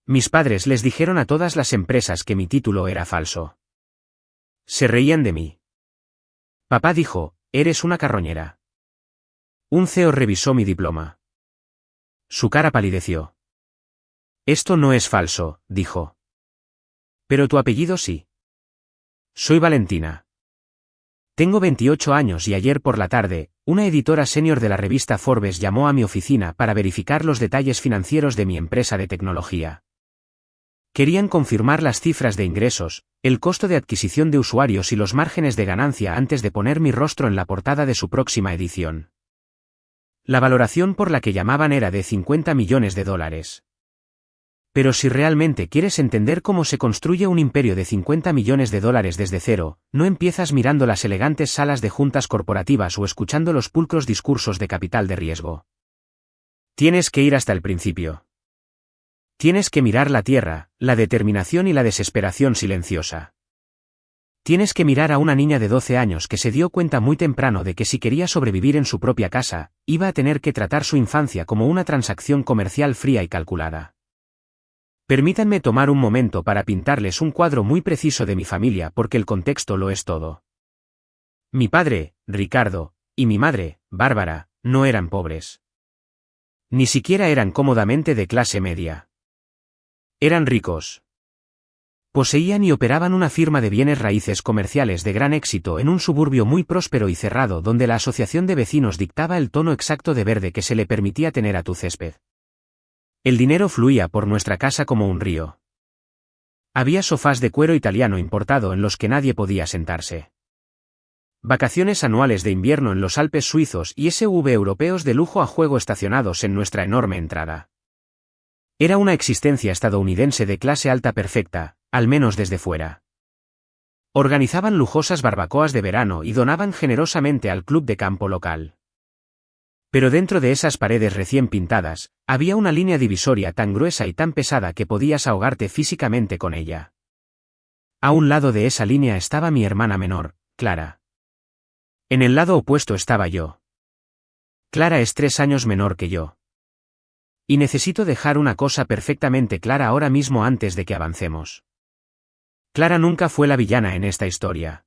Mis padres les dijeron a todas las empresas que mi título era falso. Se reían de mí. Papá dijo, eres una carroñera. Un CEO revisó mi diploma. Su cara palideció. Esto no es falso, dijo. Pero tu apellido sí. Soy Valentina. Tengo 28 años y ayer por la tarde, una editora senior de la revista Forbes llamó a mi oficina para verificar los detalles financieros de mi empresa de tecnología. Querían confirmar las cifras de ingresos, el costo de adquisición de usuarios y los márgenes de ganancia antes de poner mi rostro en la portada de su próxima edición. La valoración por la que llamaban era de $50 millones. Pero si realmente quieres entender cómo se construye un imperio de $50 millones desde cero, no empiezas mirando las elegantes salas de juntas corporativas o escuchando los pulcros discursos de capital de riesgo. Tienes que ir hasta el principio. Tienes que mirar la tierra, la determinación y la desesperación silenciosa. Tienes que mirar a una niña de 12 años que se dio cuenta muy temprano de que si quería sobrevivir en su propia casa, iba a tener que tratar su infancia como una transacción comercial fría y calculada. Permítanme tomar un momento para pintarles un cuadro muy preciso de mi familia porque el contexto lo es todo. Mi padre, Ricardo, y mi madre, Bárbara, no eran pobres. Ni siquiera eran cómodamente de clase media. Eran ricos. Poseían y operaban una firma de bienes raíces comerciales de gran éxito en un suburbio muy próspero y cerrado donde la asociación de vecinos dictaba el tono exacto de verde que se le permitía tener a tu césped. El dinero fluía por nuestra casa como un río. Había sofás de cuero italiano importado en los que nadie podía sentarse. Vacaciones anuales de invierno en los Alpes suizos y SUV europeos de lujo a juego estacionados en nuestra enorme entrada. Era una existencia estadounidense de clase alta perfecta, al menos desde fuera. Organizaban lujosas barbacoas de verano y donaban generosamente al club de campo local. Pero dentro de esas paredes recién pintadas, había una línea divisoria tan gruesa y tan pesada que podías ahogarte físicamente con ella. A un lado de esa línea estaba mi hermana menor, Clara. En el lado opuesto estaba yo. Clara es 3 años menor que yo. Y necesito dejar una cosa perfectamente clara ahora mismo antes de que avancemos. Clara nunca fue la villana en esta historia.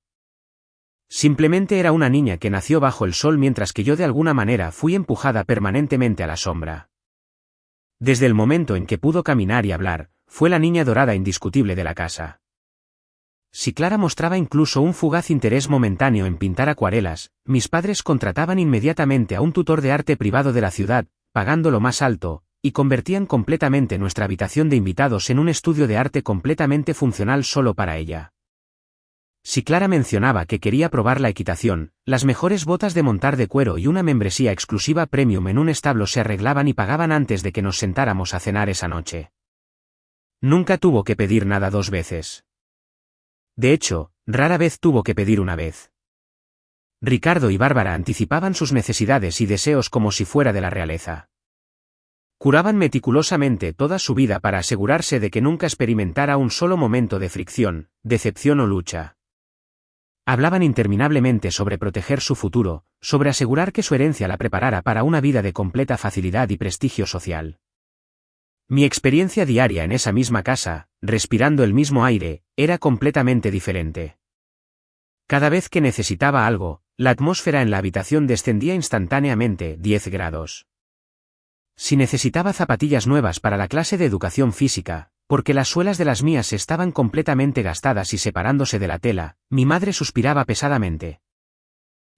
Simplemente era una niña que nació bajo el sol mientras que yo de alguna manera fui empujada permanentemente a la sombra. Desde el momento en que pudo caminar y hablar, fue la niña dorada indiscutible de la casa. Si Clara mostraba incluso un fugaz interés momentáneo en pintar acuarelas, mis padres contrataban inmediatamente a un tutor de arte privado de la ciudad, pagando lo más alto, y convertían completamente nuestra habitación de invitados en un estudio de arte completamente funcional solo para ella. Si Clara mencionaba que quería probar la equitación, las mejores botas de montar de cuero y una membresía exclusiva premium en un establo se arreglaban y pagaban antes de que nos sentáramos a cenar esa noche. Nunca tuvo que pedir nada 2 veces. De hecho, rara vez tuvo que pedir una vez. Ricardo y Bárbara anticipaban sus necesidades y deseos como si fuera de la realeza. Curaban meticulosamente toda su vida para asegurarse de que nunca experimentara un solo momento de fricción, decepción o lucha. Hablaban interminablemente sobre proteger su futuro, sobre asegurar que su herencia la preparara para una vida de completa facilidad y prestigio social. Mi experiencia diaria en esa misma casa, respirando el mismo aire, era completamente diferente. Cada vez que necesitaba algo, la atmósfera en la habitación descendía instantáneamente 10 grados. Si necesitaba zapatillas nuevas para la clase de educación física, porque las suelas de las mías estaban completamente gastadas y separándose de la tela, mi madre suspiraba pesadamente.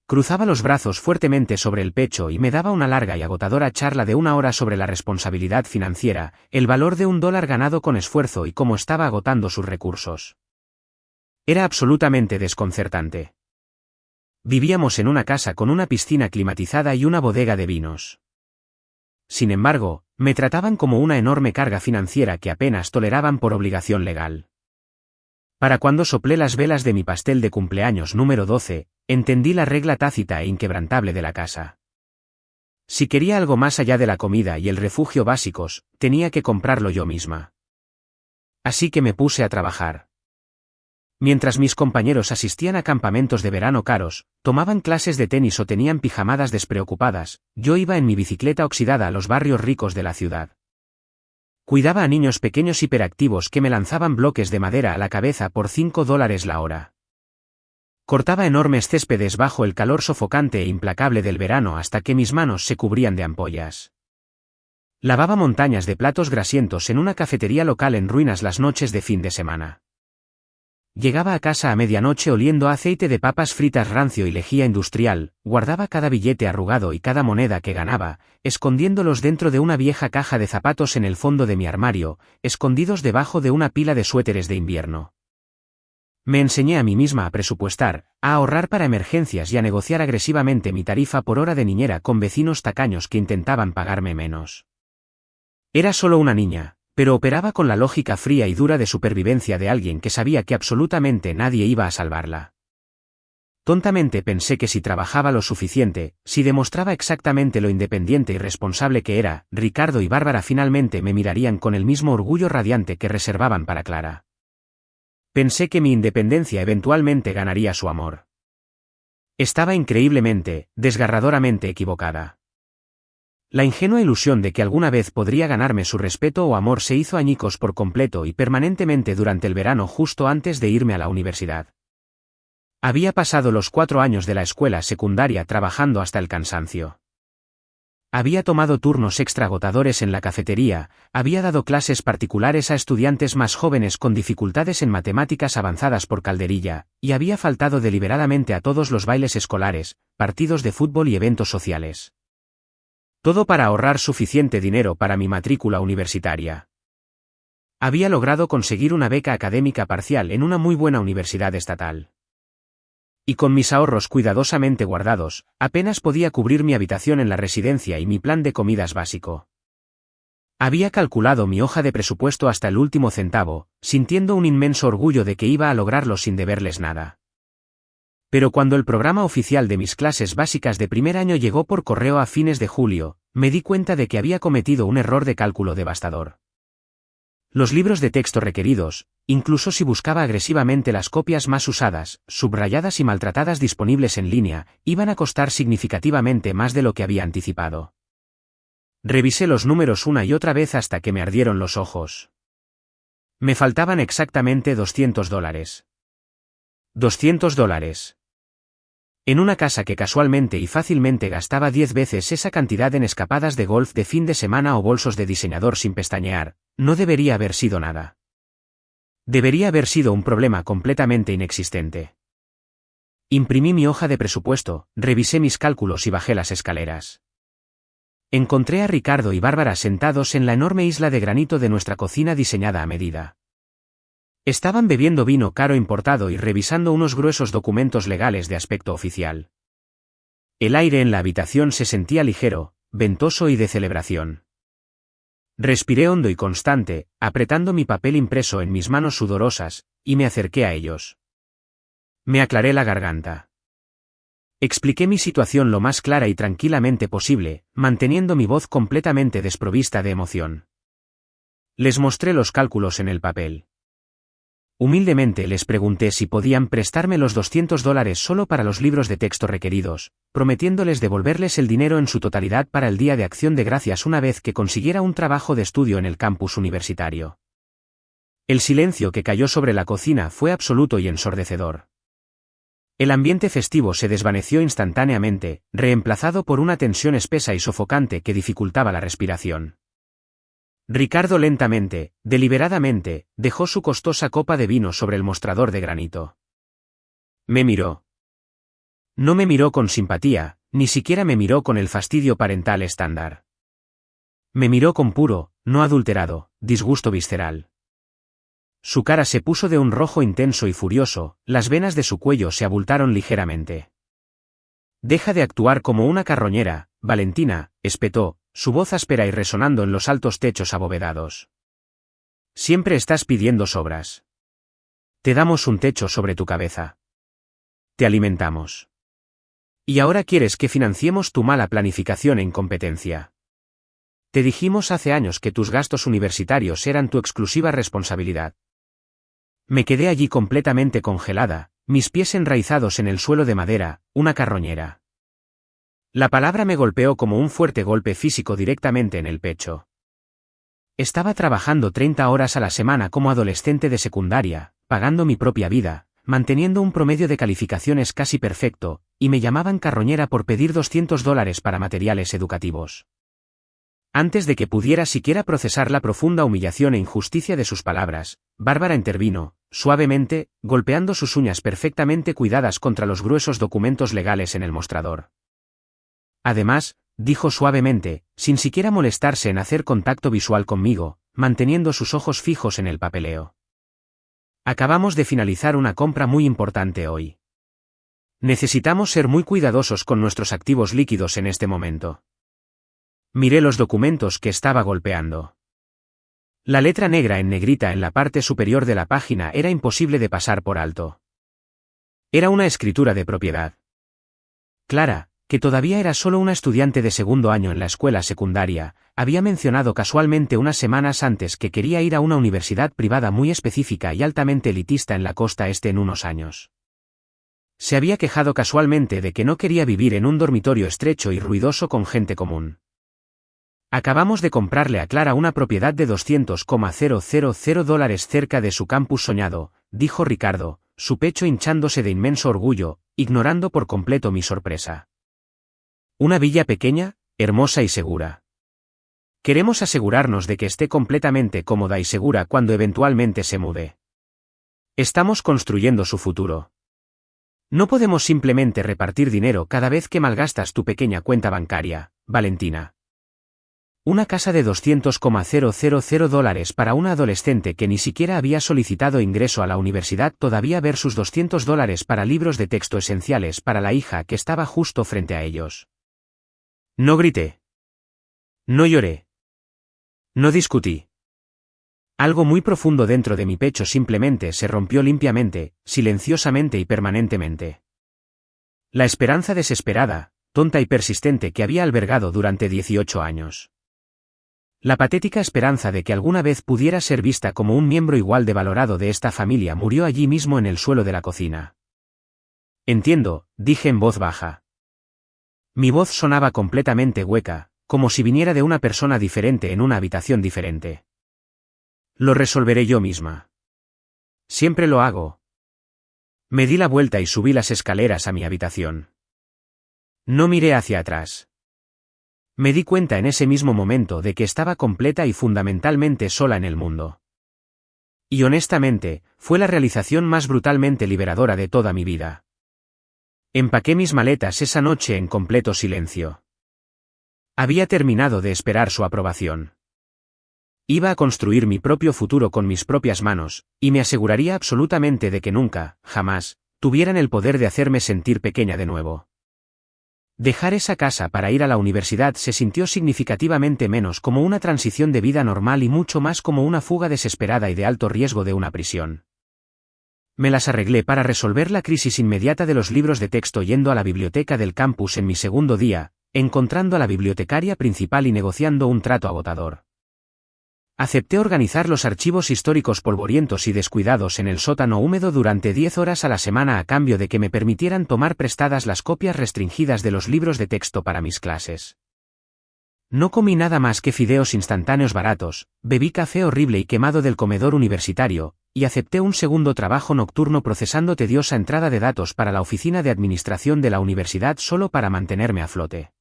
Cruzaba los brazos fuertemente sobre el pecho y me daba una larga y agotadora charla de 1 hora sobre la responsabilidad financiera, el valor de $1 ganado con esfuerzo y cómo estaba agotando sus recursos. Era absolutamente desconcertante. Vivíamos en una casa con una piscina climatizada y una bodega de vinos. Sin embargo, me trataban como una enorme carga financiera que apenas toleraban por obligación legal. Para cuando soplé las velas de mi pastel de cumpleaños número 12, entendí la regla tácita e inquebrantable de la casa. Si quería algo más allá de la comida y el refugio básicos, tenía que comprarlo yo misma. Así que me puse a trabajar. Mientras mis compañeros asistían a campamentos de verano caros, tomaban clases de tenis o tenían pijamadas despreocupadas, yo iba en mi bicicleta oxidada a los barrios ricos de la ciudad. Cuidaba a niños pequeños hiperactivos que me lanzaban bloques de madera a la cabeza por $5 la hora. Cortaba enormes céspedes bajo el calor sofocante e implacable del verano hasta que mis manos se cubrían de ampollas. Lavaba montañas de platos grasientos en una cafetería local en ruinas las noches de fin de semana. Llegaba a casa a medianoche oliendo a aceite de papas fritas rancio y lejía industrial, guardaba cada billete arrugado y cada moneda que ganaba, escondiéndolos dentro de una vieja caja de zapatos en el fondo de mi armario, escondidos debajo de una pila de suéteres de invierno. Me enseñé a mí misma a presupuestar, a ahorrar para emergencias y a negociar agresivamente mi tarifa por hora de niñera con vecinos tacaños que intentaban pagarme menos. Era solo una niña, pero operaba con la lógica fría y dura de supervivencia de alguien que sabía que absolutamente nadie iba a salvarla. Tontamente pensé que si trabajaba lo suficiente, si demostraba exactamente lo independiente y responsable que era, Ricardo y Bárbara finalmente me mirarían con el mismo orgullo radiante que reservaban para Clara. Pensé que mi independencia eventualmente ganaría su amor. Estaba increíblemente, desgarradoramente equivocada. La ingenua ilusión de que alguna vez podría ganarme su respeto o amor se hizo añicos por completo y permanentemente durante el verano justo antes de irme a la universidad. Había pasado los 4 años de la escuela secundaria trabajando hasta el cansancio. Había tomado turnos extra agotadores en la cafetería, había dado clases particulares a estudiantes más jóvenes con dificultades en matemáticas avanzadas por calderilla, y había faltado deliberadamente a todos los bailes escolares, partidos de fútbol y eventos sociales. Todo para ahorrar suficiente dinero para mi matrícula universitaria. Había logrado conseguir una beca académica parcial en una muy buena universidad estatal. Y con mis ahorros cuidadosamente guardados, apenas podía cubrir mi habitación en la residencia y mi plan de comidas básico. Había calculado mi hoja de presupuesto hasta el último centavo, sintiendo un inmenso orgullo de que iba a lograrlo sin deberles nada. Pero cuando el programa oficial de mis clases básicas de primer año llegó por correo a fines de julio, me di cuenta de que había cometido un error de cálculo devastador. Los libros de texto requeridos, incluso si buscaba agresivamente las copias más usadas, subrayadas y maltratadas disponibles en línea, iban a costar significativamente más de lo que había anticipado. Revisé los números una y otra vez hasta que me ardieron los ojos. Me faltaban exactamente $200. $200. En una casa que casualmente y fácilmente gastaba 10 veces esa cantidad en escapadas de golf de fin de semana o bolsos de diseñador sin pestañear, no debería haber sido nada. Debería haber sido un problema completamente inexistente. Imprimí mi hoja de presupuesto, revisé mis cálculos y bajé las escaleras. Encontré a Ricardo y Bárbara sentados en la enorme isla de granito de nuestra cocina diseñada a medida. Estaban bebiendo vino caro importado y revisando unos gruesos documentos legales de aspecto oficial. El aire en la habitación se sentía ligero, ventoso y de celebración. Respiré hondo y constante, apretando mi papel impreso en mis manos sudorosas, y me acerqué a ellos. Me aclaré la garganta. Expliqué mi situación lo más clara y tranquilamente posible, manteniendo mi voz completamente desprovista de emoción. Les mostré los cálculos en el papel. Humildemente les pregunté si podían prestarme los $200 solo para los libros de texto requeridos, prometiéndoles devolverles el dinero en su totalidad para el Día de Acción de Gracias una vez que consiguiera un trabajo de estudio en el campus universitario. El silencio que cayó sobre la cocina fue absoluto y ensordecedor. El ambiente festivo se desvaneció instantáneamente, reemplazado por una tensión espesa y sofocante que dificultaba la respiración. Ricardo lentamente, deliberadamente, dejó su costosa copa de vino sobre el mostrador de granito. Me miró. No me miró con simpatía, ni siquiera me miró con el fastidio parental estándar. Me miró con puro, no adulterado, disgusto visceral. Su cara se puso de un rojo intenso y furioso, las venas de su cuello se abultaron ligeramente. Deja de actuar como una carroñera, Valentina, espetó, su voz áspera y resonando en los altos techos abovedados. Siempre estás pidiendo sobras. Te damos un techo sobre tu cabeza. Te alimentamos. Y ahora quieres que financiemos tu mala planificación e incompetencia. Te dijimos hace años que tus gastos universitarios eran tu exclusiva responsabilidad. Me quedé allí completamente congelada, mis pies enraizados en el suelo de madera, una carroñera. La palabra me golpeó como un fuerte golpe físico directamente en el pecho. Estaba trabajando 30 horas a la semana como adolescente de secundaria, pagando mi propia vida, manteniendo un promedio de calificaciones casi perfecto, y me llamaban carroñera por pedir $200 para materiales educativos. Antes de que pudiera siquiera procesar la profunda humillación e injusticia de sus palabras, Bárbara intervino, suavemente, golpeando sus uñas perfectamente cuidadas contra los gruesos documentos legales en el mostrador. Además, dijo suavemente, sin siquiera molestarse en hacer contacto visual conmigo, manteniendo sus ojos fijos en el papeleo. Acabamos de finalizar una compra muy importante hoy. Necesitamos ser muy cuidadosos con nuestros activos líquidos en este momento. Miré los documentos que estaba golpeando. La letra negra en negrita en la parte superior de la página era imposible de pasar por alto. Era una escritura de propiedad. Clara, que todavía era solo una estudiante de segundo año en la escuela secundaria, había mencionado casualmente unas semanas antes que quería ir a una universidad privada muy específica y altamente elitista en la costa este en unos años. Se había quejado casualmente de que no quería vivir en un dormitorio estrecho y ruidoso con gente común. Acabamos de comprarle a Clara una propiedad de $200,000 cerca de su campus soñado, dijo Ricardo, su pecho hinchándose de inmenso orgullo, ignorando por completo mi sorpresa. Una villa pequeña, hermosa y segura. Queremos asegurarnos de que esté completamente cómoda y segura cuando eventualmente se mude. Estamos construyendo su futuro. No podemos simplemente repartir dinero cada vez que malgastas tu pequeña cuenta bancaria, Valentina. Una casa de $200,000 para una adolescente que ni siquiera había solicitado ingreso a la universidad todavía versus $200 para libros de texto esenciales para la hija que estaba justo frente a ellos. No grité. No lloré. No discutí. Algo muy profundo dentro de mi pecho simplemente se rompió limpiamente, silenciosamente y permanentemente. La esperanza desesperada, tonta y persistente que había albergado durante 18 años. La patética esperanza de que alguna vez pudiera ser vista como un miembro igual de valorado de esta familia murió allí mismo en el suelo de la cocina. Entiendo, dije en voz baja. Mi voz sonaba completamente hueca, como si viniera de una persona diferente en una habitación diferente. Lo resolveré yo misma. Siempre lo hago. Me di la vuelta y subí las escaleras a mi habitación. No miré hacia atrás. Me di cuenta en ese mismo momento de que estaba completa y fundamentalmente sola en el mundo. Y honestamente, fue la realización más brutalmente liberadora de toda mi vida. Empaqué mis maletas esa noche en completo silencio. Había terminado de esperar su aprobación. Iba a construir mi propio futuro con mis propias manos, y me aseguraría absolutamente de que nunca, jamás, tuvieran el poder de hacerme sentir pequeña de nuevo. Dejar esa casa para ir a la universidad se sintió significativamente menos como una transición de vida normal y mucho más como una fuga desesperada y de alto riesgo de una prisión. Me las arreglé para resolver la crisis inmediata de los libros de texto yendo a la biblioteca del campus en mi segundo día, encontrando a la bibliotecaria principal y negociando un trato agotador. Acepté organizar los archivos históricos polvorientos y descuidados en el sótano húmedo durante 10 horas a la semana a cambio de que me permitieran tomar prestadas las copias restringidas de los libros de texto para mis clases. No comí nada más que fideos instantáneos baratos, bebí café horrible y quemado del comedor universitario, y acepté un segundo trabajo nocturno procesando tediosa entrada de datos para la oficina de administración de la universidad solo para mantenerme a flote.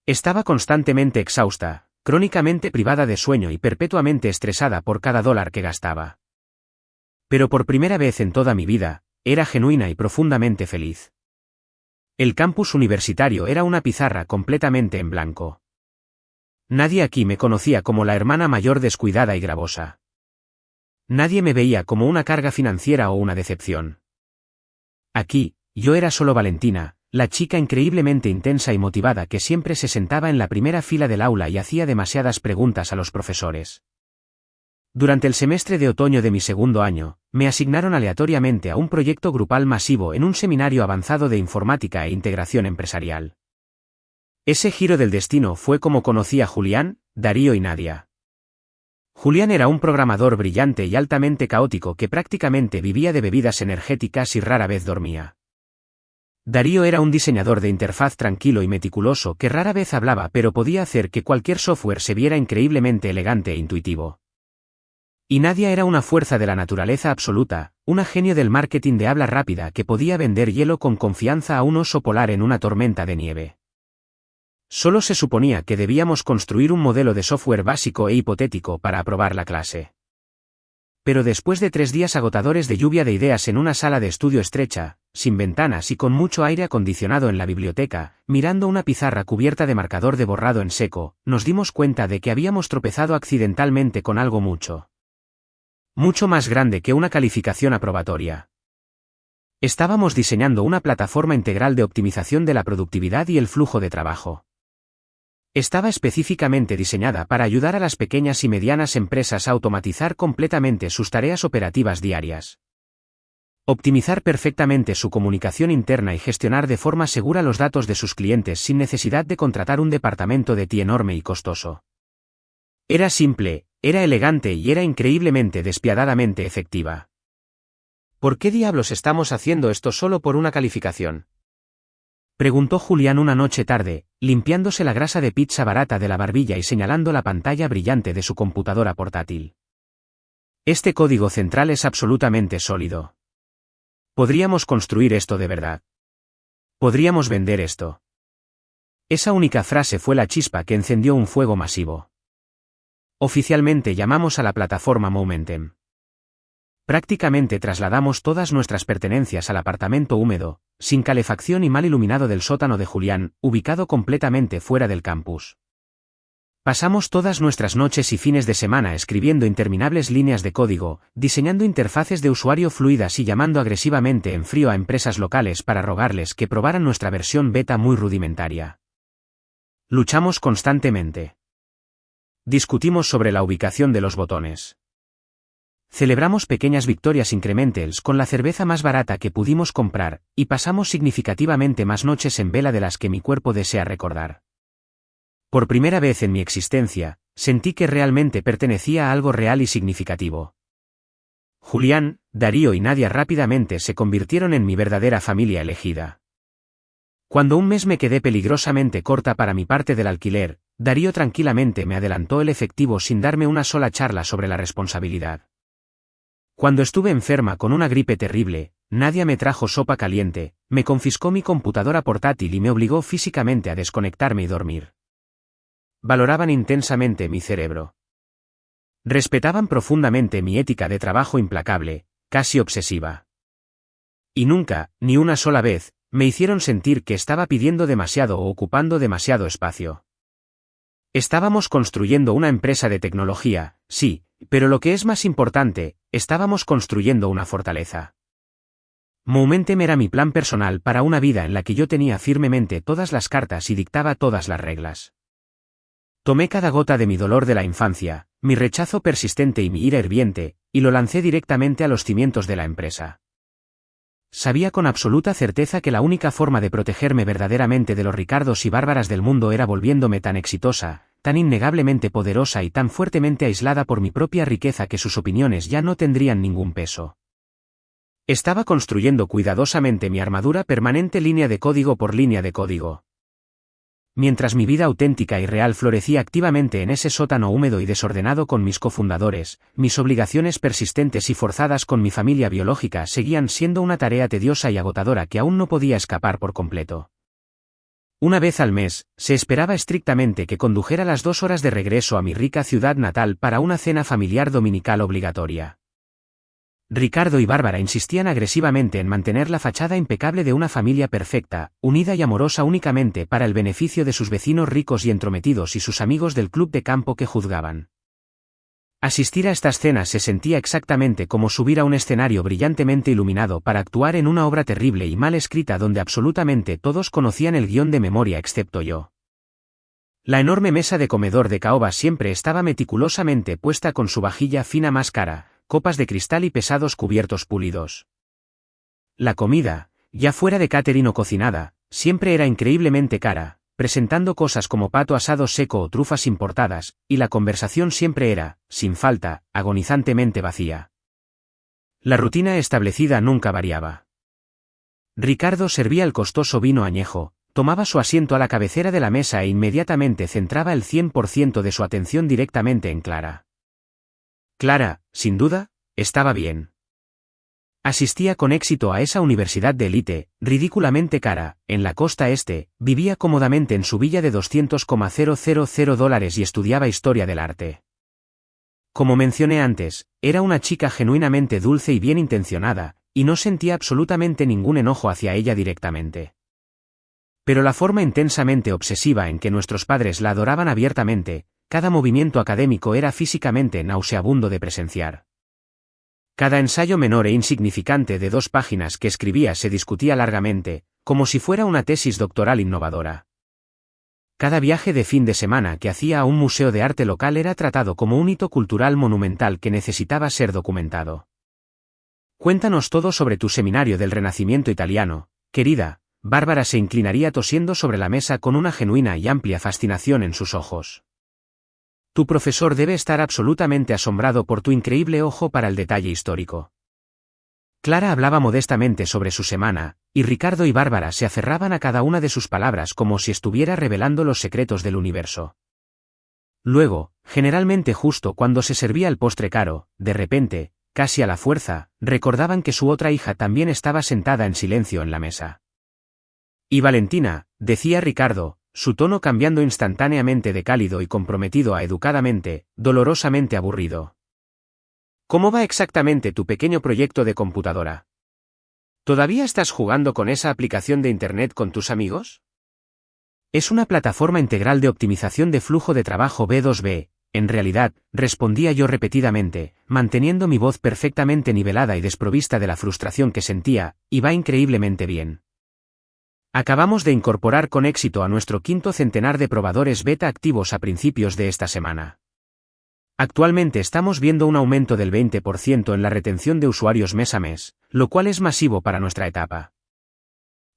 Estaba constantemente exhausta, crónicamente privada de sueño y perpetuamente estresada por cada dólar que gastaba. Pero por primera vez en toda mi vida, era genuina y profundamente feliz. El campus universitario era una pizarra completamente en blanco. Nadie aquí me conocía como la hermana mayor descuidada y gravosa. Nadie me veía como una carga financiera o una decepción. Aquí, yo era solo Valentina, la chica increíblemente intensa y motivada que siempre se sentaba en la primera fila del aula y hacía demasiadas preguntas a los profesores. Durante el semestre de otoño de mi segundo año, me asignaron aleatoriamente a un proyecto grupal masivo en un seminario avanzado de informática e integración empresarial. Ese giro del destino fue como conocí a Julián, Darío y Nadia. Julián era un programador brillante y altamente caótico que prácticamente vivía de bebidas energéticas y rara vez dormía. Darío era un diseñador de interfaz tranquilo y meticuloso que rara vez hablaba, pero podía hacer que cualquier software se viera increíblemente elegante e intuitivo. Y Nadia era una fuerza de la naturaleza absoluta, una genio del marketing de habla rápida que podía vender hielo con confianza a un oso polar en una tormenta de nieve. Solo se suponía que debíamos construir un modelo de software básico e hipotético para aprobar la clase. Pero después de 3 días agotadores de lluvia de ideas en una sala de estudio estrecha, sin ventanas y con mucho aire acondicionado en la biblioteca, mirando una pizarra cubierta de marcador de borrado en seco, nos dimos cuenta de que habíamos tropezado accidentalmente con algo mucho más grande que una calificación aprobatoria. Estábamos diseñando una plataforma integral de optimización de la productividad y el flujo de trabajo. Estaba específicamente diseñada para ayudar a las pequeñas y medianas empresas a automatizar completamente sus tareas operativas diarias. Optimizar perfectamente su comunicación interna y gestionar de forma segura los datos de sus clientes sin necesidad de contratar un departamento de TI enorme y costoso. Era simple, era elegante y era increíblemente despiadadamente efectiva. ¿Por qué diablos estamos haciendo esto solo por una calificación?, preguntó Julián una noche tarde, limpiándose la grasa de pizza barata de la barbilla y señalando la pantalla brillante de su computadora portátil. Este código central es absolutamente sólido. Podríamos construir esto de verdad. Podríamos vender esto. Esa única frase fue la chispa que encendió un fuego masivo. Oficialmente llamamos a la plataforma Momentum. Prácticamente trasladamos todas nuestras pertenencias al apartamento húmedo, sin calefacción y mal iluminado del sótano de Julián, ubicado completamente fuera del campus. Pasamos todas nuestras noches y fines de semana escribiendo interminables líneas de código, diseñando interfaces de usuario fluidas y llamando agresivamente en frío a empresas locales para rogarles que probaran nuestra versión beta muy rudimentaria. Luchamos constantemente. Discutimos sobre la ubicación de los botones. Celebramos pequeñas victorias incrementales con la cerveza más barata que pudimos comprar, y pasamos significativamente más noches en vela de las que mi cuerpo desea recordar. Por primera vez en mi existencia, sentí que realmente pertenecía a algo real y significativo. Julián, Darío y Nadia rápidamente se convirtieron en mi verdadera familia elegida. Cuando un mes me quedé peligrosamente corta para mi parte del alquiler, Darío tranquilamente me adelantó el efectivo sin darme una sola charla sobre la responsabilidad. Cuando estuve enferma con una gripe terrible, Nadia me trajo sopa caliente, me confiscó mi computadora portátil y me obligó físicamente a desconectarme y dormir. Valoraban intensamente mi cerebro. Respetaban profundamente mi ética de trabajo implacable, casi obsesiva. Y nunca, ni una sola vez, me hicieron sentir que estaba pidiendo demasiado o ocupando demasiado espacio. Estábamos construyendo una empresa de tecnología, sí, pero lo que es más importante, estábamos construyendo una fortaleza. Momentum era mi plan personal para una vida en la que yo tenía firmemente todas las cartas y dictaba todas las reglas. Tomé cada gota de mi dolor de la infancia, mi rechazo persistente y mi ira hirviente, y lo lancé directamente a los cimientos de la empresa. Sabía con absoluta certeza que la única forma de protegerme verdaderamente de los Ricardos y Bárbaras del mundo era volviéndome tan exitosa, tan innegablemente poderosa y tan fuertemente aislada por mi propia riqueza que sus opiniones ya no tendrían ningún peso. Estaba construyendo cuidadosamente mi armadura permanente línea de código por línea de código. Mientras mi vida auténtica y real florecía activamente en ese sótano húmedo y desordenado con mis cofundadores, mis obligaciones persistentes y forzadas con mi familia biológica seguían siendo una tarea tediosa y agotadora que aún no podía escapar por completo. Una vez al mes, se esperaba estrictamente que condujera las 2 horas de regreso a mi rica ciudad natal para una cena familiar dominical obligatoria. Ricardo y Bárbara insistían agresivamente en mantener la fachada impecable de una familia perfecta, unida y amorosa únicamente para el beneficio de sus vecinos ricos y entrometidos y sus amigos del club de campo que juzgaban. Asistir a estas cenas se sentía exactamente como subir a un escenario brillantemente iluminado para actuar en una obra terrible y mal escrita donde absolutamente todos conocían el guión de memoria excepto yo. La enorme mesa de comedor de caoba siempre estaba meticulosamente puesta con su vajilla fina más cara, copas de cristal y pesados cubiertos pulidos. La comida, ya fuera de catering o cocinada, siempre era increíblemente cara, presentando cosas como pato asado seco o trufas importadas, y la conversación siempre era, sin falta, agonizantemente vacía. La rutina establecida nunca variaba. Ricardo servía el costoso vino añejo, tomaba su asiento a la cabecera de la mesa e inmediatamente centraba el 100% de su atención directamente en Clara. Clara, sin duda, estaba bien. Asistía con éxito a esa universidad de élite, ridículamente cara, en la costa este, vivía cómodamente en su villa de $200,000 y estudiaba historia del arte. Como mencioné antes, era una chica genuinamente dulce y bien intencionada, y no sentía absolutamente ningún enojo hacia ella directamente. Pero la forma intensamente obsesiva en que nuestros padres la adoraban abiertamente, cada movimiento académico era físicamente nauseabundo de presenciar. Cada ensayo menor e insignificante de 2 páginas que escribía se discutía largamente, como si fuera una tesis doctoral innovadora. Cada viaje de fin de semana que hacía a un museo de arte local era tratado como un hito cultural monumental que necesitaba ser documentado. Cuéntanos todo sobre tu seminario del Renacimiento italiano, querida. Bárbara se inclinaría tosiendo sobre la mesa con una genuina y amplia fascinación en sus ojos. Tu profesor debe estar absolutamente asombrado por tu increíble ojo para el detalle histórico. Clara hablaba modestamente sobre su semana, y Ricardo y Bárbara se aferraban a cada una de sus palabras como si estuviera revelando los secretos del universo. Luego, generalmente justo cuando se servía el postre caro, de repente, casi a la fuerza, recordaban que su otra hija también estaba sentada en silencio en la mesa. Y Valentina, decía Ricardo, su tono cambiando instantáneamente de cálido y comprometido a educadamente, dolorosamente aburrido. ¿Cómo va exactamente tu pequeño proyecto de computadora? ¿Todavía estás jugando con esa aplicación de Internet con tus amigos? Es una plataforma integral de optimización de flujo de trabajo B2B, en realidad, respondía yo repetidamente, manteniendo mi voz perfectamente nivelada y desprovista de la frustración que sentía, y va increíblemente bien. Acabamos de incorporar con éxito a nuestro 5º centenar de probadores beta activos a principios de esta semana. Actualmente estamos viendo un aumento del 20% en la retención de usuarios mes a mes, lo cual es masivo para nuestra etapa.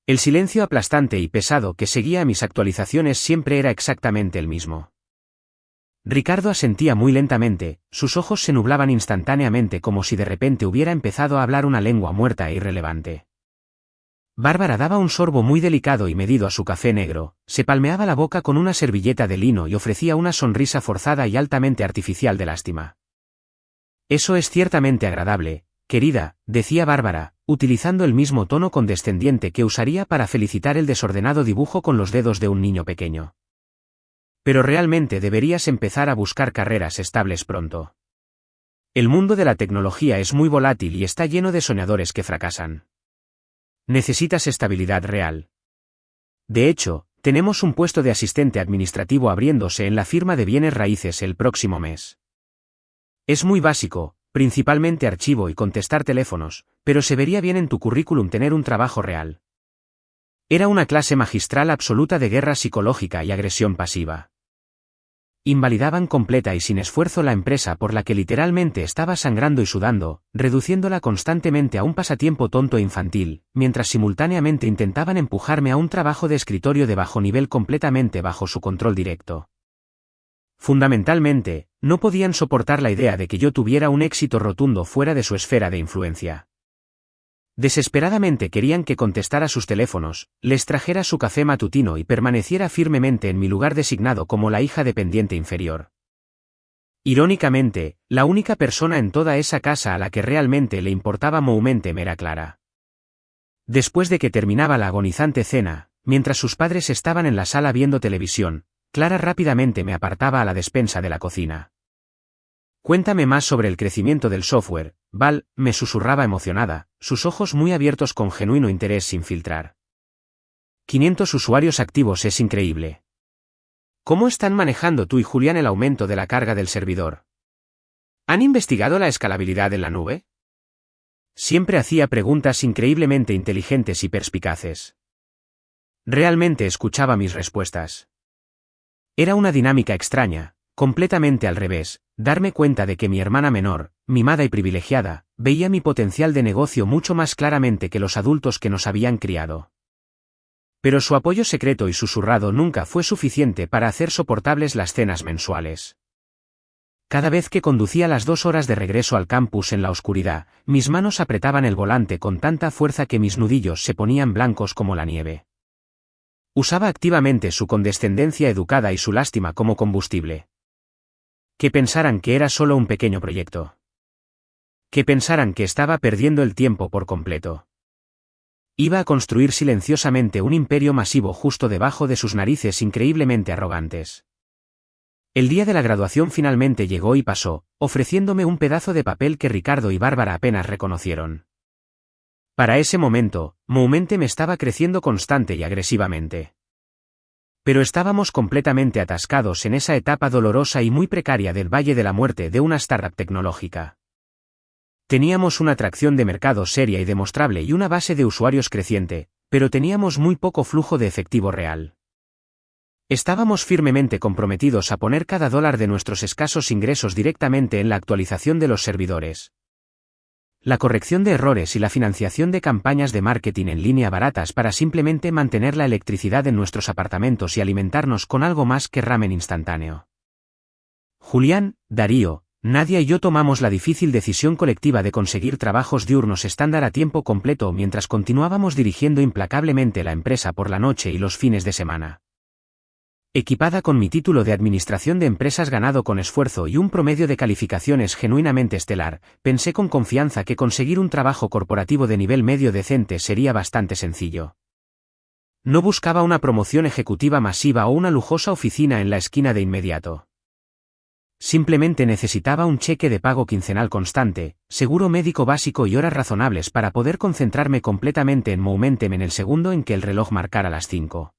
El silencio aplastante y pesado que seguía a mis actualizaciones siempre era exactamente el mismo. Ricardo asentía muy lentamente, sus ojos se nublaban instantáneamente como si de repente hubiera empezado a hablar una lengua muerta e irrelevante. Bárbara daba un sorbo muy delicado y medido a su café negro, se palmeaba la boca con una servilleta de lino y ofrecía una sonrisa forzada y altamente artificial de lástima. Eso es ciertamente agradable, querida, decía Bárbara, utilizando el mismo tono condescendiente que usaría para felicitar el desordenado dibujo con los dedos de un niño pequeño. Pero realmente deberías empezar a buscar carreras estables pronto. El mundo de la tecnología es muy volátil y está lleno de soñadores que fracasan. Necesitas estabilidad real. De hecho, tenemos un puesto de asistente administrativo abriéndose en la firma de bienes raíces el próximo mes. Es muy básico, principalmente archivo y contestar teléfonos, pero se vería bien en tu currículum tener un trabajo real. Era una clase magistral absoluta de guerra psicológica y agresión pasiva. Invalidaban completa y sin esfuerzo la empresa por la que literalmente estaba sangrando y sudando, reduciéndola constantemente a un pasatiempo tonto e infantil, mientras simultáneamente intentaban empujarme a un trabajo de escritorio de bajo nivel completamente bajo su control directo. Fundamentalmente, no podían soportar la idea de que yo tuviera un éxito rotundo fuera de su esfera de influencia. Desesperadamente querían que contestara sus teléfonos, les trajera su café matutino y permaneciera firmemente en mi lugar designado como la hija dependiente inferior. Irónicamente, la única persona en toda esa casa a la que realmente le importaba Moumentem era Clara. Después de que terminaba la agonizante cena, mientras sus padres estaban en la sala viendo televisión, Clara rápidamente me apartaba a la despensa de la cocina. Cuéntame más sobre el crecimiento del software, Val, me susurraba emocionada, sus ojos muy abiertos con genuino interés sin filtrar. 500 usuarios activos es increíble. ¿Cómo están manejando tú y Julián el aumento de la carga del servidor? ¿Han investigado la escalabilidad en la nube? Siempre hacía preguntas increíblemente inteligentes y perspicaces. Realmente escuchaba mis respuestas. Era una dinámica extraña, completamente al revés, darme cuenta de que mi hermana menor, mimada y privilegiada, veía mi potencial de negocio mucho más claramente que los adultos que nos habían criado. Pero su apoyo secreto y susurrado nunca fue suficiente para hacer soportables las cenas mensuales. Cada vez que conducía las 2 horas de regreso al campus en la oscuridad, mis manos apretaban el volante con tanta fuerza que mis nudillos se ponían blancos como la nieve. Usaba activamente su condescendencia educada y su lástima como combustible. Que pensaran que era solo un pequeño proyecto. Que pensaran que estaba perdiendo el tiempo por completo. Iba a construir silenciosamente un imperio masivo justo debajo de sus narices increíblemente arrogantes. El día de la graduación finalmente llegó y pasó, ofreciéndome un pedazo de papel que Ricardo y Bárbara apenas reconocieron. Para ese momento, Moumente me estaba creciendo constante y agresivamente. Pero estábamos completamente atascados en esa etapa dolorosa y muy precaria del Valle de la Muerte de una startup tecnológica. Teníamos una atracción de mercado seria y demostrable y una base de usuarios creciente, pero teníamos muy poco flujo de efectivo real. Estábamos firmemente comprometidos a poner cada dólar de nuestros escasos ingresos directamente en la actualización de los servidores, la corrección de errores y la financiación de campañas de marketing en línea baratas para simplemente mantener la electricidad en nuestros apartamentos y alimentarnos con algo más que ramen instantáneo. Julián, Darío, Nadia y yo tomamos la difícil decisión colectiva de conseguir trabajos diurnos estándar a tiempo completo mientras continuábamos dirigiendo implacablemente la empresa por la noche y los fines de semana. Equipada con mi título de Administración de Empresas ganado con esfuerzo y un promedio de calificaciones genuinamente estelar, pensé con confianza que conseguir un trabajo corporativo de nivel medio decente sería bastante sencillo. No buscaba una promoción ejecutiva masiva o una lujosa oficina en la esquina de inmediato. Simplemente necesitaba un cheque de pago quincenal constante, seguro médico básico y horas razonables para poder concentrarme completamente en Moumentem en el segundo en que el reloj marcara las 5.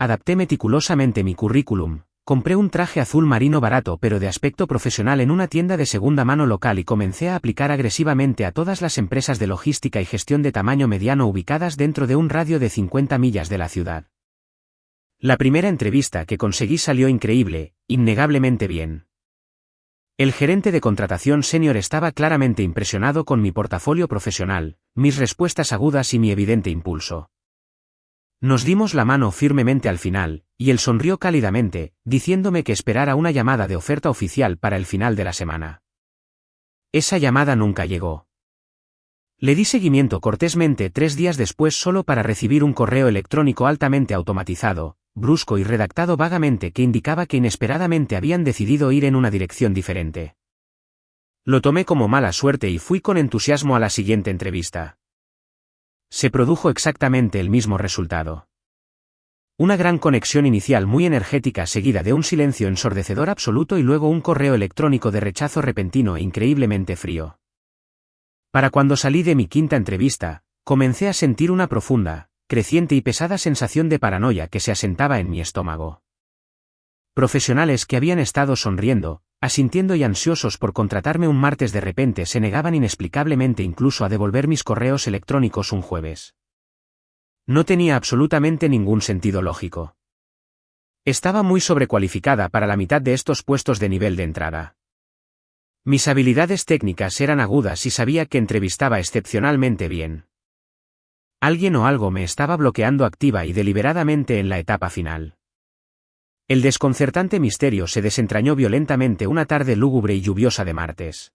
Adapté meticulosamente mi currículum, compré un traje azul marino barato pero de aspecto profesional en una tienda de segunda mano local y comencé a aplicar agresivamente a todas las empresas de logística y gestión de tamaño mediano ubicadas dentro de un radio de 50 millas de la ciudad. La primera entrevista que conseguí salió increíble, innegablemente bien. El gerente de contratación senior estaba claramente impresionado con mi portafolio profesional, mis respuestas agudas y mi evidente impulso. Nos dimos la mano firmemente al final, y él sonrió cálidamente, diciéndome que esperara una llamada de oferta oficial para el final de la semana. Esa llamada nunca llegó. Le di seguimiento cortésmente 3 días después solo para recibir un correo electrónico altamente automatizado, brusco y redactado vagamente que indicaba que inesperadamente habían decidido ir en una dirección diferente. Lo tomé como mala suerte y fui con entusiasmo a la siguiente entrevista. Se produjo exactamente el mismo resultado. Una gran conexión inicial muy energética seguida de un silencio ensordecedor absoluto y luego un correo electrónico de rechazo repentino e increíblemente frío. Para cuando salí de mi quinta entrevista, comencé a sentir una profunda, creciente y pesada sensación de paranoia que se asentaba en mi estómago. Profesionales que habían estado sonriendo, asintiendo y ansiosos por contratarme un martes de repente se negaban inexplicablemente incluso a devolver mis correos electrónicos un jueves. No tenía absolutamente ningún sentido lógico. Estaba muy sobrecualificada para la mitad de estos puestos de nivel de entrada. Mis habilidades técnicas eran agudas y sabía que entrevistaba excepcionalmente bien. Alguien o algo me estaba bloqueando activa y deliberadamente en la etapa final. El desconcertante misterio se desentrañó violentamente una tarde lúgubre y lluviosa de martes.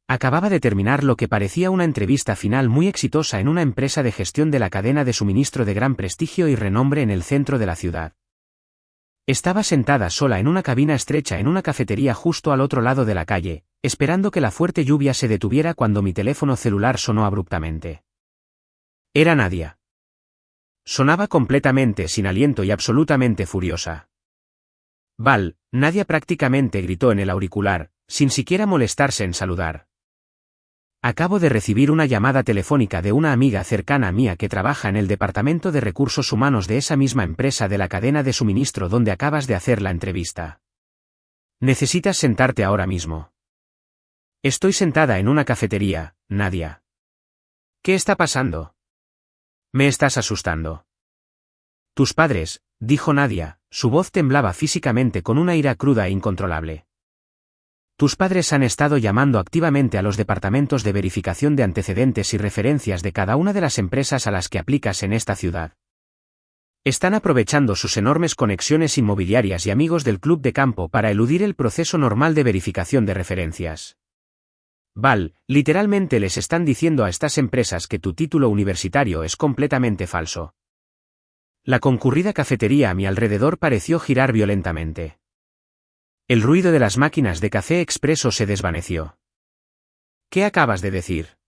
Acababa de terminar lo que parecía una entrevista final muy exitosa en una empresa de gestión de la cadena de suministro de gran prestigio y renombre en el centro de la ciudad. Estaba sentada sola en una cabina estrecha en una cafetería justo al otro lado de la calle, esperando que la fuerte lluvia se detuviera cuando mi teléfono celular sonó abruptamente. Era Nadia. Sonaba completamente sin aliento y absolutamente furiosa. Val, Nadia prácticamente gritó en el auricular, sin siquiera molestarse en saludar. Acabo de recibir una llamada telefónica de una amiga cercana a mía que trabaja en el departamento de recursos humanos de esa misma empresa de la cadena de suministro donde acabas de hacer la entrevista. Necesitas sentarte ahora mismo. Estoy sentada en una cafetería, Nadia. ¿Qué está pasando? Me estás asustando. Tus padres, dijo Nadia, su voz temblaba físicamente con una ira cruda e incontrolable. Tus padres han estado llamando activamente a los departamentos de verificación de antecedentes y referencias de cada una de las empresas a las que aplicas en esta ciudad. Están aprovechando sus enormes conexiones inmobiliarias y amigos del club de campo para eludir el proceso normal de verificación de referencias. Val, literalmente les están diciendo a estas empresas que tu título universitario es completamente falso. La concurrida cafetería a mi alrededor pareció girar violentamente. El ruido de las máquinas de café expreso se desvaneció. ¿Qué acabas de decir?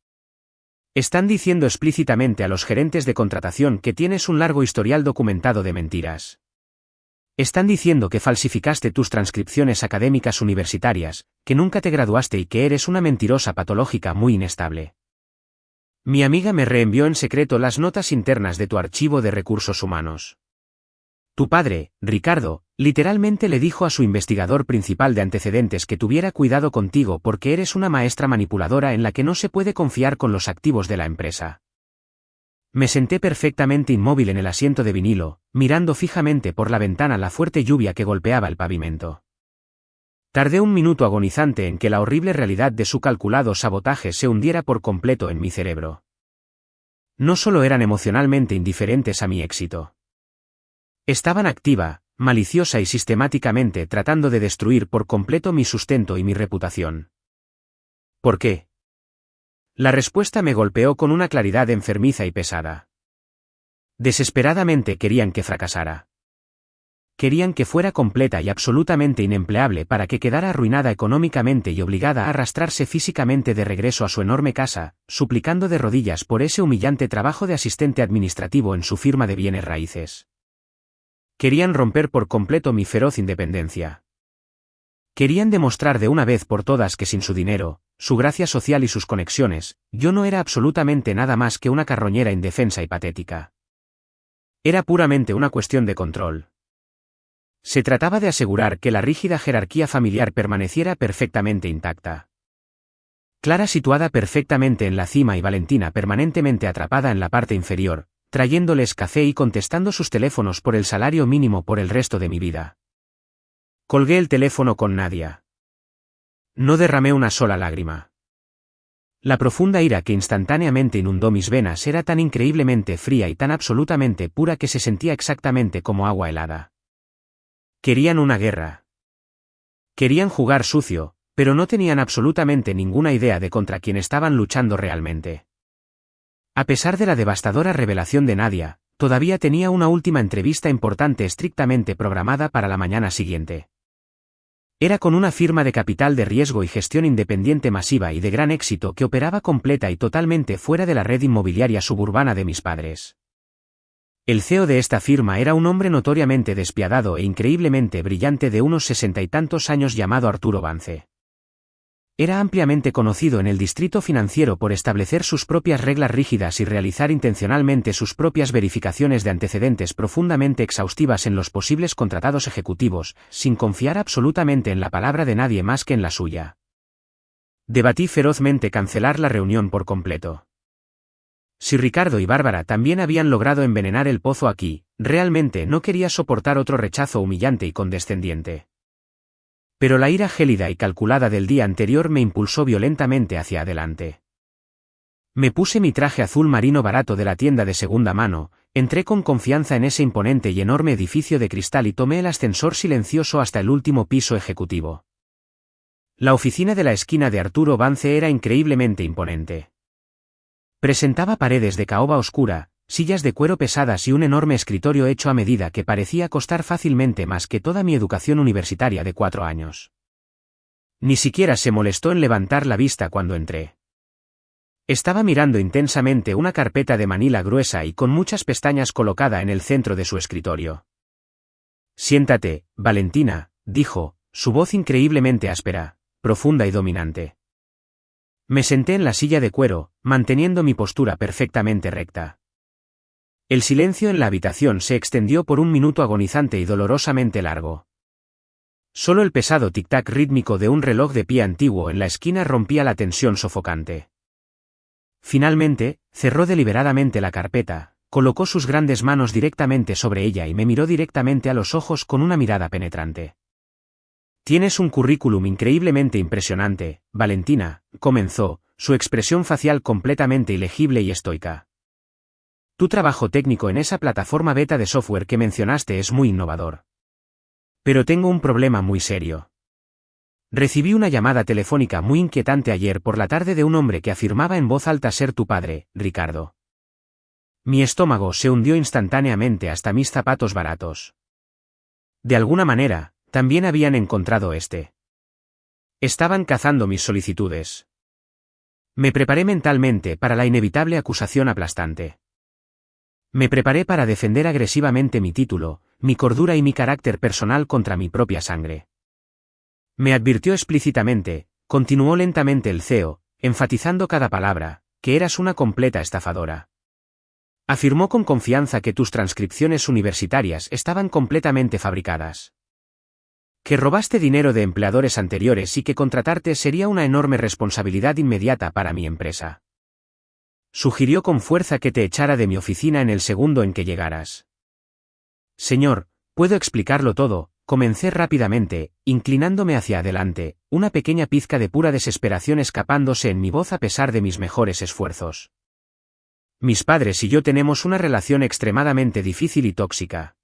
Están diciendo explícitamente a los gerentes de contratación que tienes un largo historial documentado de mentiras. Están diciendo que falsificaste tus transcripciones académicas universitarias, que nunca te graduaste y que eres una mentirosa patológica muy inestable. Mi amiga me reenvió en secreto las notas internas de tu archivo de recursos humanos. Tu padre, Ricardo, literalmente le dijo a su investigador principal de antecedentes que tuviera cuidado contigo porque eres una maestra manipuladora en la que no se puede confiar con los activos de la empresa. Me senté perfectamente inmóvil en el asiento de vinilo, mirando fijamente por la ventana la fuerte lluvia que golpeaba el pavimento. Tardé un minuto agonizante en que la horrible realidad de su calculado sabotaje se hundiera por completo en mi cerebro. No solo eran emocionalmente indiferentes a mi éxito. Estaban activa, maliciosa y sistemáticamente tratando de destruir por completo mi sustento y mi reputación. ¿Por qué? La respuesta me golpeó con una claridad enfermiza y pesada. Desesperadamente querían que fracasara. Querían que fuera completa y absolutamente inempleable para que quedara arruinada económicamente y obligada a arrastrarse físicamente de regreso a su enorme casa, suplicando de rodillas por ese humillante trabajo de asistente administrativo en su firma de bienes raíces. Querían romper por completo mi feroz independencia. Querían demostrar de una vez por todas que sin su dinero, su gracia social y sus conexiones, yo no era absolutamente nada más que una carroñera indefensa y patética. Era puramente una cuestión de control. Se trataba de asegurar que la rígida jerarquía familiar permaneciera perfectamente intacta. Clara situada perfectamente en la cima y Valentina permanentemente atrapada en la parte inferior, trayéndoles café y contestando sus teléfonos por el salario mínimo por el resto de mi vida. Colgué el teléfono con Nadia. No derramé una sola lágrima. La profunda ira que instantáneamente inundó mis venas era tan increíblemente fría y tan absolutamente pura que se sentía exactamente como agua helada. Querían una guerra. Querían jugar sucio, pero no tenían absolutamente ninguna idea de contra quién estaban luchando realmente. A pesar de la devastadora revelación de Nadia, todavía tenía una última entrevista importante estrictamente programada para la mañana siguiente. Era con una firma de capital de riesgo y gestión independiente masiva y de gran éxito que operaba completa y totalmente fuera de la red inmobiliaria suburbana de mis padres. El CEO de esta firma era un hombre notoriamente despiadado e increíblemente brillante de unos 60 y tantos años llamado Arturo Vance. Era ampliamente conocido en el distrito financiero por establecer sus propias reglas rígidas y realizar intencionalmente sus propias verificaciones de antecedentes profundamente exhaustivas en los posibles contratados ejecutivos, sin confiar absolutamente en la palabra de nadie más que en la suya. Debatí ferozmente cancelar la reunión por completo. Si Ricardo y Bárbara también habían logrado envenenar el pozo aquí, realmente no quería soportar otro rechazo humillante y condescendiente. Pero la ira gélida y calculada del día anterior me impulsó violentamente hacia adelante. Me puse mi traje azul marino barato de la tienda de segunda mano, entré con confianza en ese imponente y enorme edificio de cristal y tomé el ascensor silencioso hasta el último piso ejecutivo. La oficina de la esquina de Arturo Vance era increíblemente imponente. Presentaba paredes de caoba oscura, sillas de cuero pesadas y un enorme escritorio hecho a medida que parecía costar fácilmente más que toda mi educación universitaria de 4 años. Ni siquiera se molestó en levantar la vista cuando entré. Estaba mirando intensamente una carpeta de manila gruesa y con muchas pestañas colocada en el centro de su escritorio. «Siéntate, Valentina», dijo, su voz increíblemente áspera, profunda y dominante. Me senté en la silla de cuero, manteniendo mi postura perfectamente recta. El silencio en la habitación se extendió por un minuto agonizante y dolorosamente largo. Solo el pesado tic-tac rítmico de un reloj de pie antiguo en la esquina rompía la tensión sofocante. Finalmente, cerró deliberadamente la carpeta, colocó sus grandes manos directamente sobre ella y me miró directamente a los ojos con una mirada penetrante. «Tienes un currículum increíblemente impresionante, Valentina», comenzó, su expresión facial completamente ilegible y estoica. Tu trabajo técnico en esa plataforma beta de software que mencionaste es muy innovador. Pero tengo un problema muy serio. Recibí una llamada telefónica muy inquietante ayer por la tarde de un hombre que afirmaba en voz alta ser tu padre, Ricardo. Mi estómago se hundió instantáneamente hasta mis zapatos baratos. De alguna manera, también habían encontrado este. Estaban cazando mis solicitudes. Me preparé mentalmente para la inevitable acusación aplastante. Me preparé para defender agresivamente mi título, mi cordura y mi carácter personal contra mi propia sangre. Me advirtió explícitamente, continuó lentamente el CEO, enfatizando cada palabra, que eras una completa estafadora. Afirmó con confianza que tus transcripciones universitarias estaban completamente fabricadas. Que robaste dinero de empleadores anteriores y que contratarte sería una enorme responsabilidad inmediata para mi empresa. Sugirió con fuerza que te echara de mi oficina en el segundo en que llegaras. Señor, puedo explicarlo todo, comencé rápidamente, inclinándome hacia adelante, una pequeña pizca de pura desesperación escapándose en mi voz a pesar de mis mejores esfuerzos. Mis padres y yo tenemos una relación extremadamente difícil y tóxica.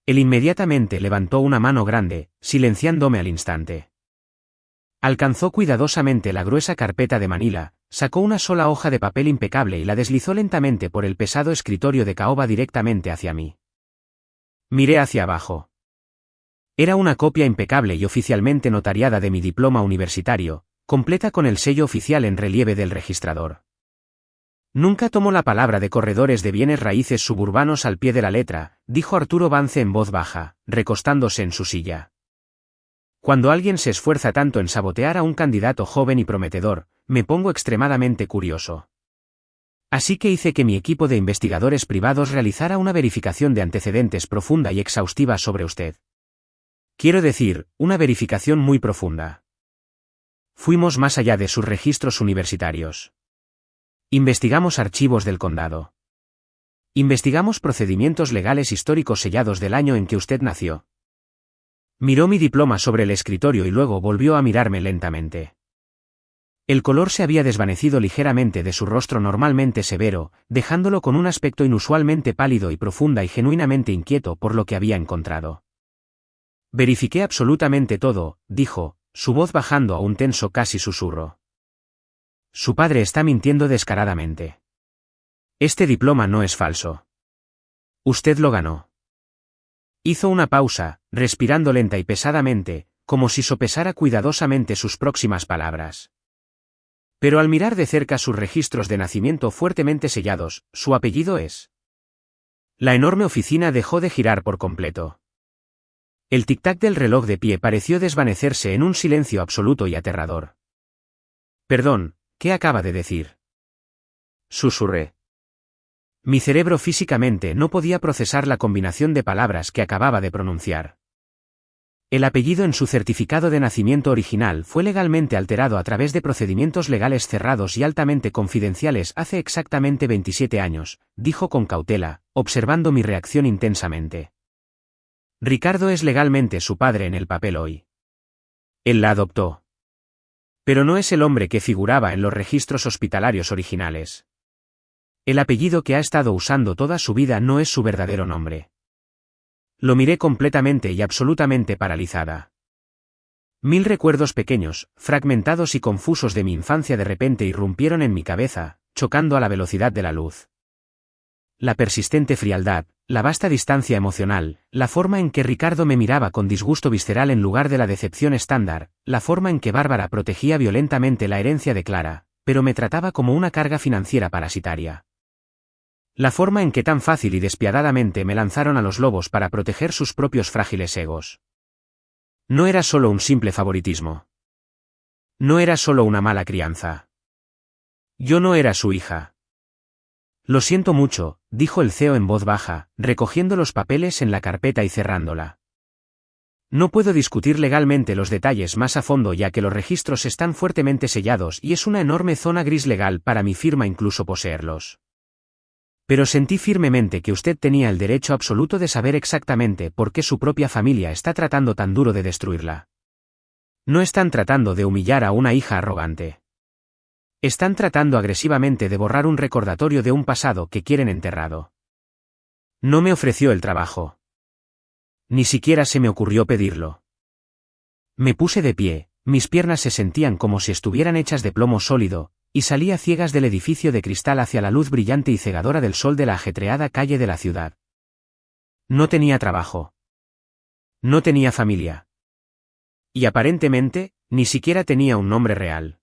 Él inmediatamente levantó una mano grande, silenciándome al instante. Alcanzó cuidadosamente la gruesa carpeta de Manila, sacó una sola hoja de papel impecable y la deslizó lentamente por el pesado escritorio de caoba directamente hacia mí. Miré hacia abajo. Era una copia impecable y oficialmente notariada de mi diploma universitario, completa con el sello oficial en relieve del registrador. Nunca tomó la palabra de corredores de bienes raíces suburbanos al pie de la letra, dijo Arturo Vance en voz baja, recostándose en su silla. Cuando alguien se esfuerza tanto en sabotear a un candidato joven y prometedor, me pongo extremadamente curioso. Así que hice que mi equipo de investigadores privados realizara una verificación de antecedentes profunda y exhaustiva sobre usted. Quiero decir, una verificación muy profunda. Fuimos más allá de sus registros universitarios. Investigamos archivos del condado. Investigamos procedimientos legales históricos sellados del año en que usted nació. Miró mi diploma sobre el escritorio y luego volvió a mirarme lentamente. El color se había desvanecido ligeramente de su rostro normalmente severo, dejándolo con un aspecto inusualmente pálido y profunda y genuinamente inquieto por lo que había encontrado. Verifiqué absolutamente todo, dijo, su voz bajando a un tenso casi susurro. Su padre está mintiendo descaradamente. Este diploma no es falso. Usted lo ganó. Hizo una pausa, respirando lenta y pesadamente, como si sopesara cuidadosamente sus próximas palabras. Pero al mirar de cerca sus registros de nacimiento fuertemente sellados, su apellido es. La enorme oficina dejó de girar por completo. El tic-tac del reloj de pie pareció desvanecerse en un silencio absoluto y aterrador. Perdón, ¿qué acaba de decir? Susurré. Mi cerebro físicamente no podía procesar la combinación de palabras que acababa de pronunciar. El apellido en su certificado de nacimiento original fue legalmente alterado a través de procedimientos legales cerrados y altamente confidenciales hace exactamente 27 años, dijo con cautela, observando mi reacción intensamente. Ricardo es legalmente su padre en el papel hoy. Él la adoptó. Pero no es el hombre que figuraba en los registros hospitalarios originales. El apellido que ha estado usando toda su vida no es su verdadero nombre. Lo miré completamente y absolutamente paralizada. 1000 recuerdos pequeños, fragmentados y confusos de mi infancia de repente irrumpieron en mi cabeza, chocando a la velocidad de la luz. La persistente frialdad, la vasta distancia emocional, la forma en que Ricardo me miraba con disgusto visceral en lugar de la decepción estándar, la forma en que Bárbara protegía violentamente la herencia de Clara, pero me trataba como una carga financiera parasitaria. La forma en que tan fácil y despiadadamente me lanzaron a los lobos para proteger sus propios frágiles egos. No era solo un simple favoritismo. No era solo una mala crianza. Yo no era su hija. Lo siento mucho, dijo el CEO en voz baja, recogiendo los papeles en la carpeta y cerrándola. No puedo discutir legalmente los detalles más a fondo ya que los registros están fuertemente sellados y es una enorme zona gris legal para mi firma incluso poseerlos. Pero sentí firmemente que usted tenía el derecho absoluto de saber exactamente por qué su propia familia está tratando tan duro de destruirla. No están tratando de humillar a una hija arrogante. Están tratando agresivamente de borrar un recordatorio de un pasado que quieren enterrado. No me ofreció el trabajo. Ni siquiera se me ocurrió pedirlo. Me puse de pie, mis piernas se sentían como si estuvieran hechas de plomo sólido, y salí a ciegas del edificio de cristal hacia la luz brillante y cegadora del sol de la ajetreada calle de la ciudad. No tenía trabajo. No tenía familia. Y aparentemente, ni siquiera tenía un nombre real.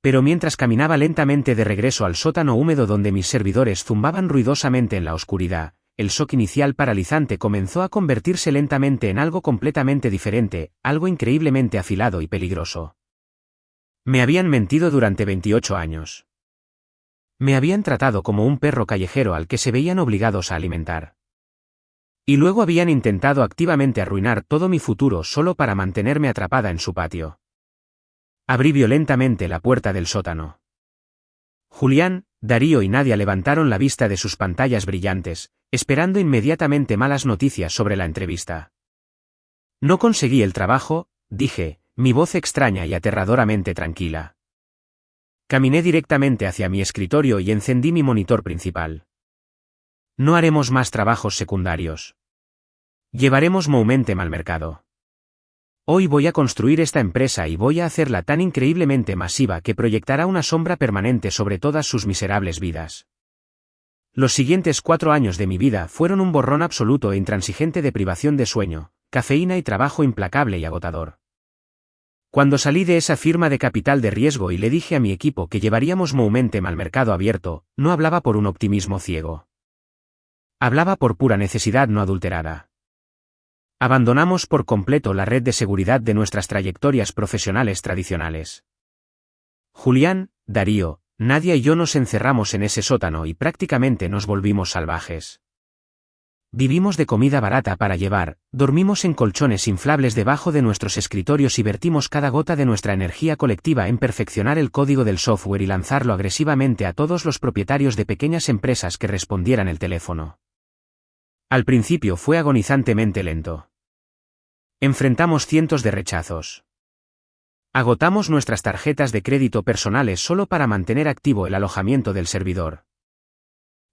Pero mientras caminaba lentamente de regreso al sótano húmedo donde mis servidores zumbaban ruidosamente en la oscuridad, el shock inicial paralizante comenzó a convertirse lentamente en algo completamente diferente, algo increíblemente afilado y peligroso. Me habían mentido durante 28 años. Me habían tratado como un perro callejero al que se veían obligados a alimentar. Y luego habían intentado activamente arruinar todo mi futuro solo para mantenerme atrapada en su patio. Abrí violentamente la puerta del sótano. Julián, Darío y Nadia levantaron la vista de sus pantallas brillantes, esperando inmediatamente malas noticias sobre la entrevista. No conseguí el trabajo, dije, mi voz extraña y aterradoramente tranquila. Caminé directamente hacia mi escritorio y encendí mi monitor principal. No haremos más trabajos secundarios. Llevaremos Momentum al mercado. Hoy voy a construir esta empresa y voy a hacerla tan increíblemente masiva que proyectará una sombra permanente sobre todas sus miserables vidas. Los siguientes 4 años de mi vida fueron un borrón absoluto e intransigente de privación de sueño, cafeína y trabajo implacable y agotador. Cuando salí de esa firma de capital de riesgo y le dije a mi equipo que llevaríamos Momentum al mercado abierto, no hablaba por un optimismo ciego. Hablaba por pura necesidad no adulterada. Abandonamos por completo la red de seguridad de nuestras trayectorias profesionales tradicionales. Julián, Darío, Nadia y yo nos encerramos en ese sótano y prácticamente nos volvimos salvajes. Vivimos de comida barata para llevar, dormimos en colchones inflables debajo de nuestros escritorios y vertimos cada gota de nuestra energía colectiva en perfeccionar el código del software y lanzarlo agresivamente a todos los propietarios de pequeñas empresas que respondieran el teléfono. Al principio fue agonizantemente lento. Enfrentamos cientos de rechazos. Agotamos nuestras tarjetas de crédito personales solo para mantener activo el alojamiento del servidor.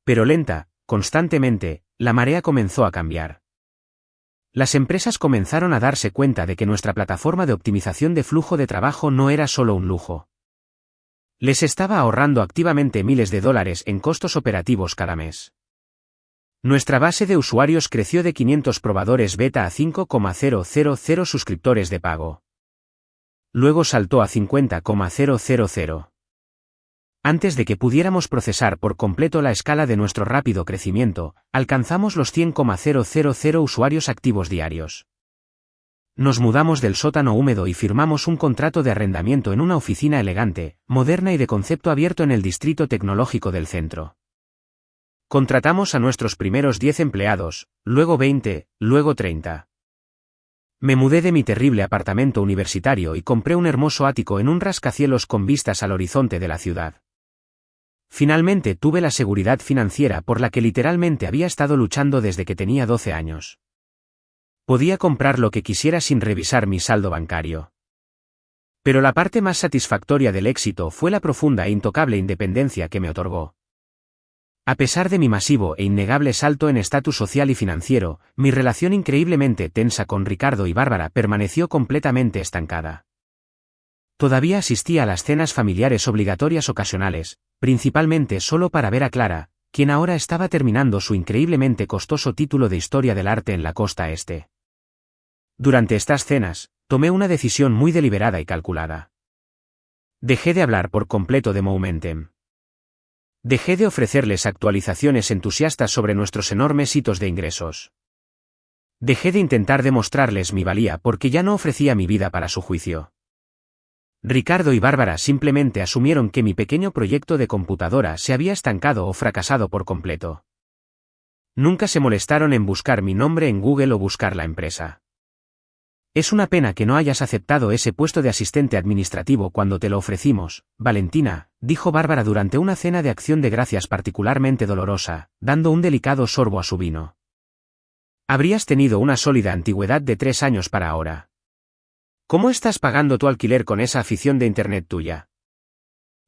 Pero lenta, constantemente, la marea comenzó a cambiar. Las empresas comenzaron a darse cuenta de que nuestra plataforma de optimización de flujo de trabajo no era solo un lujo. Les estaba ahorrando activamente miles de dólares en costos operativos cada mes. Nuestra base de usuarios creció de 500 probadores beta a 5,000 suscriptores de pago. Luego saltó a 50,000. Antes de que pudiéramos procesar por completo la escala de nuestro rápido crecimiento, alcanzamos los 100,000 usuarios activos diarios. Nos mudamos del sótano húmedo y firmamos un contrato de arrendamiento en una oficina elegante, moderna y de concepto abierto en el distrito tecnológico del centro. Contratamos a nuestros primeros 10 empleados, luego 20, luego 30. Me mudé de mi terrible apartamento universitario y compré un hermoso ático en un rascacielos con vistas al horizonte de la ciudad. Finalmente tuve la seguridad financiera por la que literalmente había estado luchando desde que tenía 12 años. Podía comprar lo que quisiera sin revisar mi saldo bancario. Pero la parte más satisfactoria del éxito fue la profunda e intocable independencia que me otorgó. A pesar de mi masivo e innegable salto en estatus social y financiero, mi relación increíblemente tensa con Ricardo y Bárbara permaneció completamente estancada. Todavía asistía a las cenas familiares obligatorias ocasionales, principalmente solo para ver a Clara, quien ahora estaba terminando su increíblemente costoso título de Historia del Arte en la costa este. Durante estas cenas, tomé una decisión muy deliberada y calculada. Dejé de hablar por completo de Momentum. Dejé de ofrecerles actualizaciones entusiastas sobre nuestros enormes hitos de ingresos. Dejé de intentar demostrarles mi valía porque ya no ofrecía mi vida para su juicio. Ricardo y Bárbara simplemente asumieron que mi pequeño proyecto de computadora se había estancado o fracasado por completo. Nunca se molestaron en buscar mi nombre en Google o buscar la empresa. Es una pena que no hayas aceptado ese puesto de asistente administrativo cuando te lo ofrecimos, Valentina, dijo Bárbara durante una cena de acción de gracias particularmente dolorosa, dando un delicado sorbo a su vino. Habrías tenido una sólida antigüedad de 3 años para ahora. ¿Cómo estás pagando tu alquiler con esa afición de Internet tuya?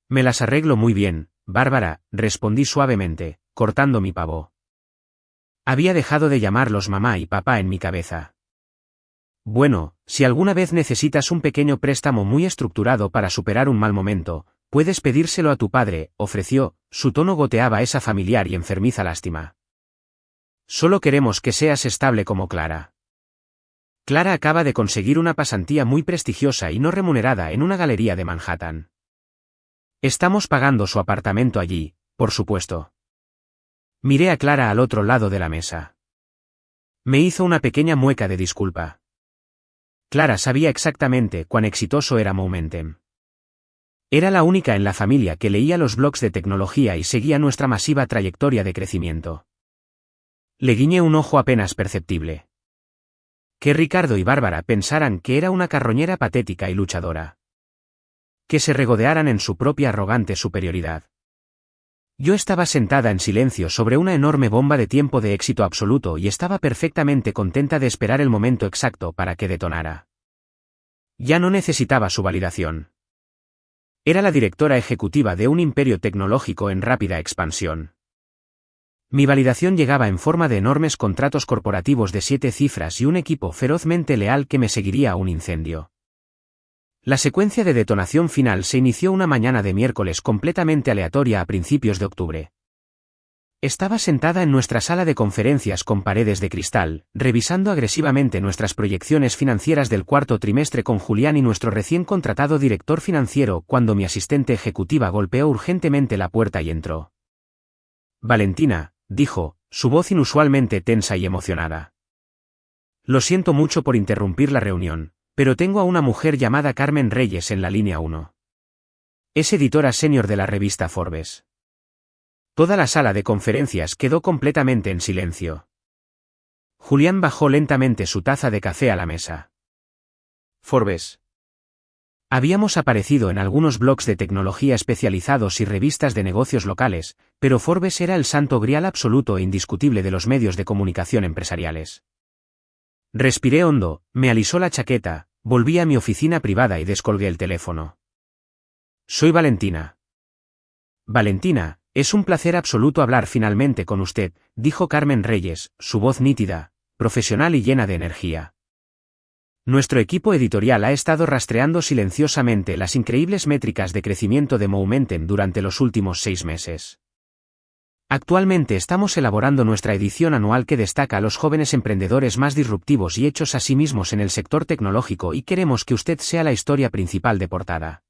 Me las arreglo muy bien, Bárbara, respondí suavemente, cortando mi pavo. Había dejado de llamarlos mamá y papá en mi cabeza. Bueno, si alguna vez necesitas un pequeño préstamo muy estructurado para superar un mal momento, puedes pedírselo a tu padre, ofreció, su tono goteaba esa familiar y enfermiza lástima. Solo queremos que seas estable como Clara. Clara acaba de conseguir una pasantía muy prestigiosa y no remunerada en una galería de Manhattan. Estamos pagando su apartamento allí, por supuesto. Miré a Clara al otro lado de la mesa. Me hizo una pequeña mueca de disculpa. Clara sabía exactamente cuán exitoso era Momentum. Era la única en la familia que leía los blogs de tecnología y seguía nuestra masiva trayectoria de crecimiento. Le guiñé un ojo apenas perceptible. Que Ricardo y Bárbara pensaran que era una carroñera patética y luchadora. Que se regodearan en su propia arrogante superioridad. Yo estaba sentada en silencio sobre una enorme bomba de tiempo de éxito absoluto y estaba perfectamente contenta de esperar el momento exacto para que detonara. Ya no necesitaba su validación. Era la directora ejecutiva de un imperio tecnológico en rápida expansión. Mi validación llegaba en forma de enormes contratos corporativos de 7 cifras y un equipo ferozmente leal que me seguiría a un incendio. La secuencia de detonación final se inició una mañana de miércoles completamente aleatoria a principios de octubre. Estaba sentada en nuestra sala de conferencias con paredes de cristal, revisando agresivamente nuestras proyecciones financieras del cuarto trimestre con Julián y nuestro recién contratado director financiero cuando mi asistente ejecutiva golpeó urgentemente la puerta y entró. Valentina, dijo, su voz inusualmente tensa y emocionada. Lo siento mucho por interrumpir la reunión, pero tengo a una mujer llamada Carmen Reyes en la línea 1. Es editora senior de la revista Forbes. Toda la sala de conferencias quedó completamente en silencio. Julián bajó lentamente su taza de café a la mesa. Forbes. Habíamos aparecido en algunos blogs de tecnología especializados y revistas de negocios locales, pero Forbes era el santo grial absoluto e indiscutible de los medios de comunicación empresariales. Respiré hondo, me alisó la chaqueta, volví a mi oficina privada y descolgué el teléfono. Soy Valentina. Valentina, es un placer absoluto hablar finalmente con usted, dijo Carmen Reyes, su voz nítida, profesional y llena de energía. Nuestro equipo editorial ha estado rastreando silenciosamente las increíbles métricas de crecimiento de Momentum durante los últimos 6 meses. Actualmente estamos elaborando nuestra edición anual que destaca a los jóvenes emprendedores más disruptivos y hechos a sí mismos en el sector tecnológico y queremos que usted sea la historia principal de portada.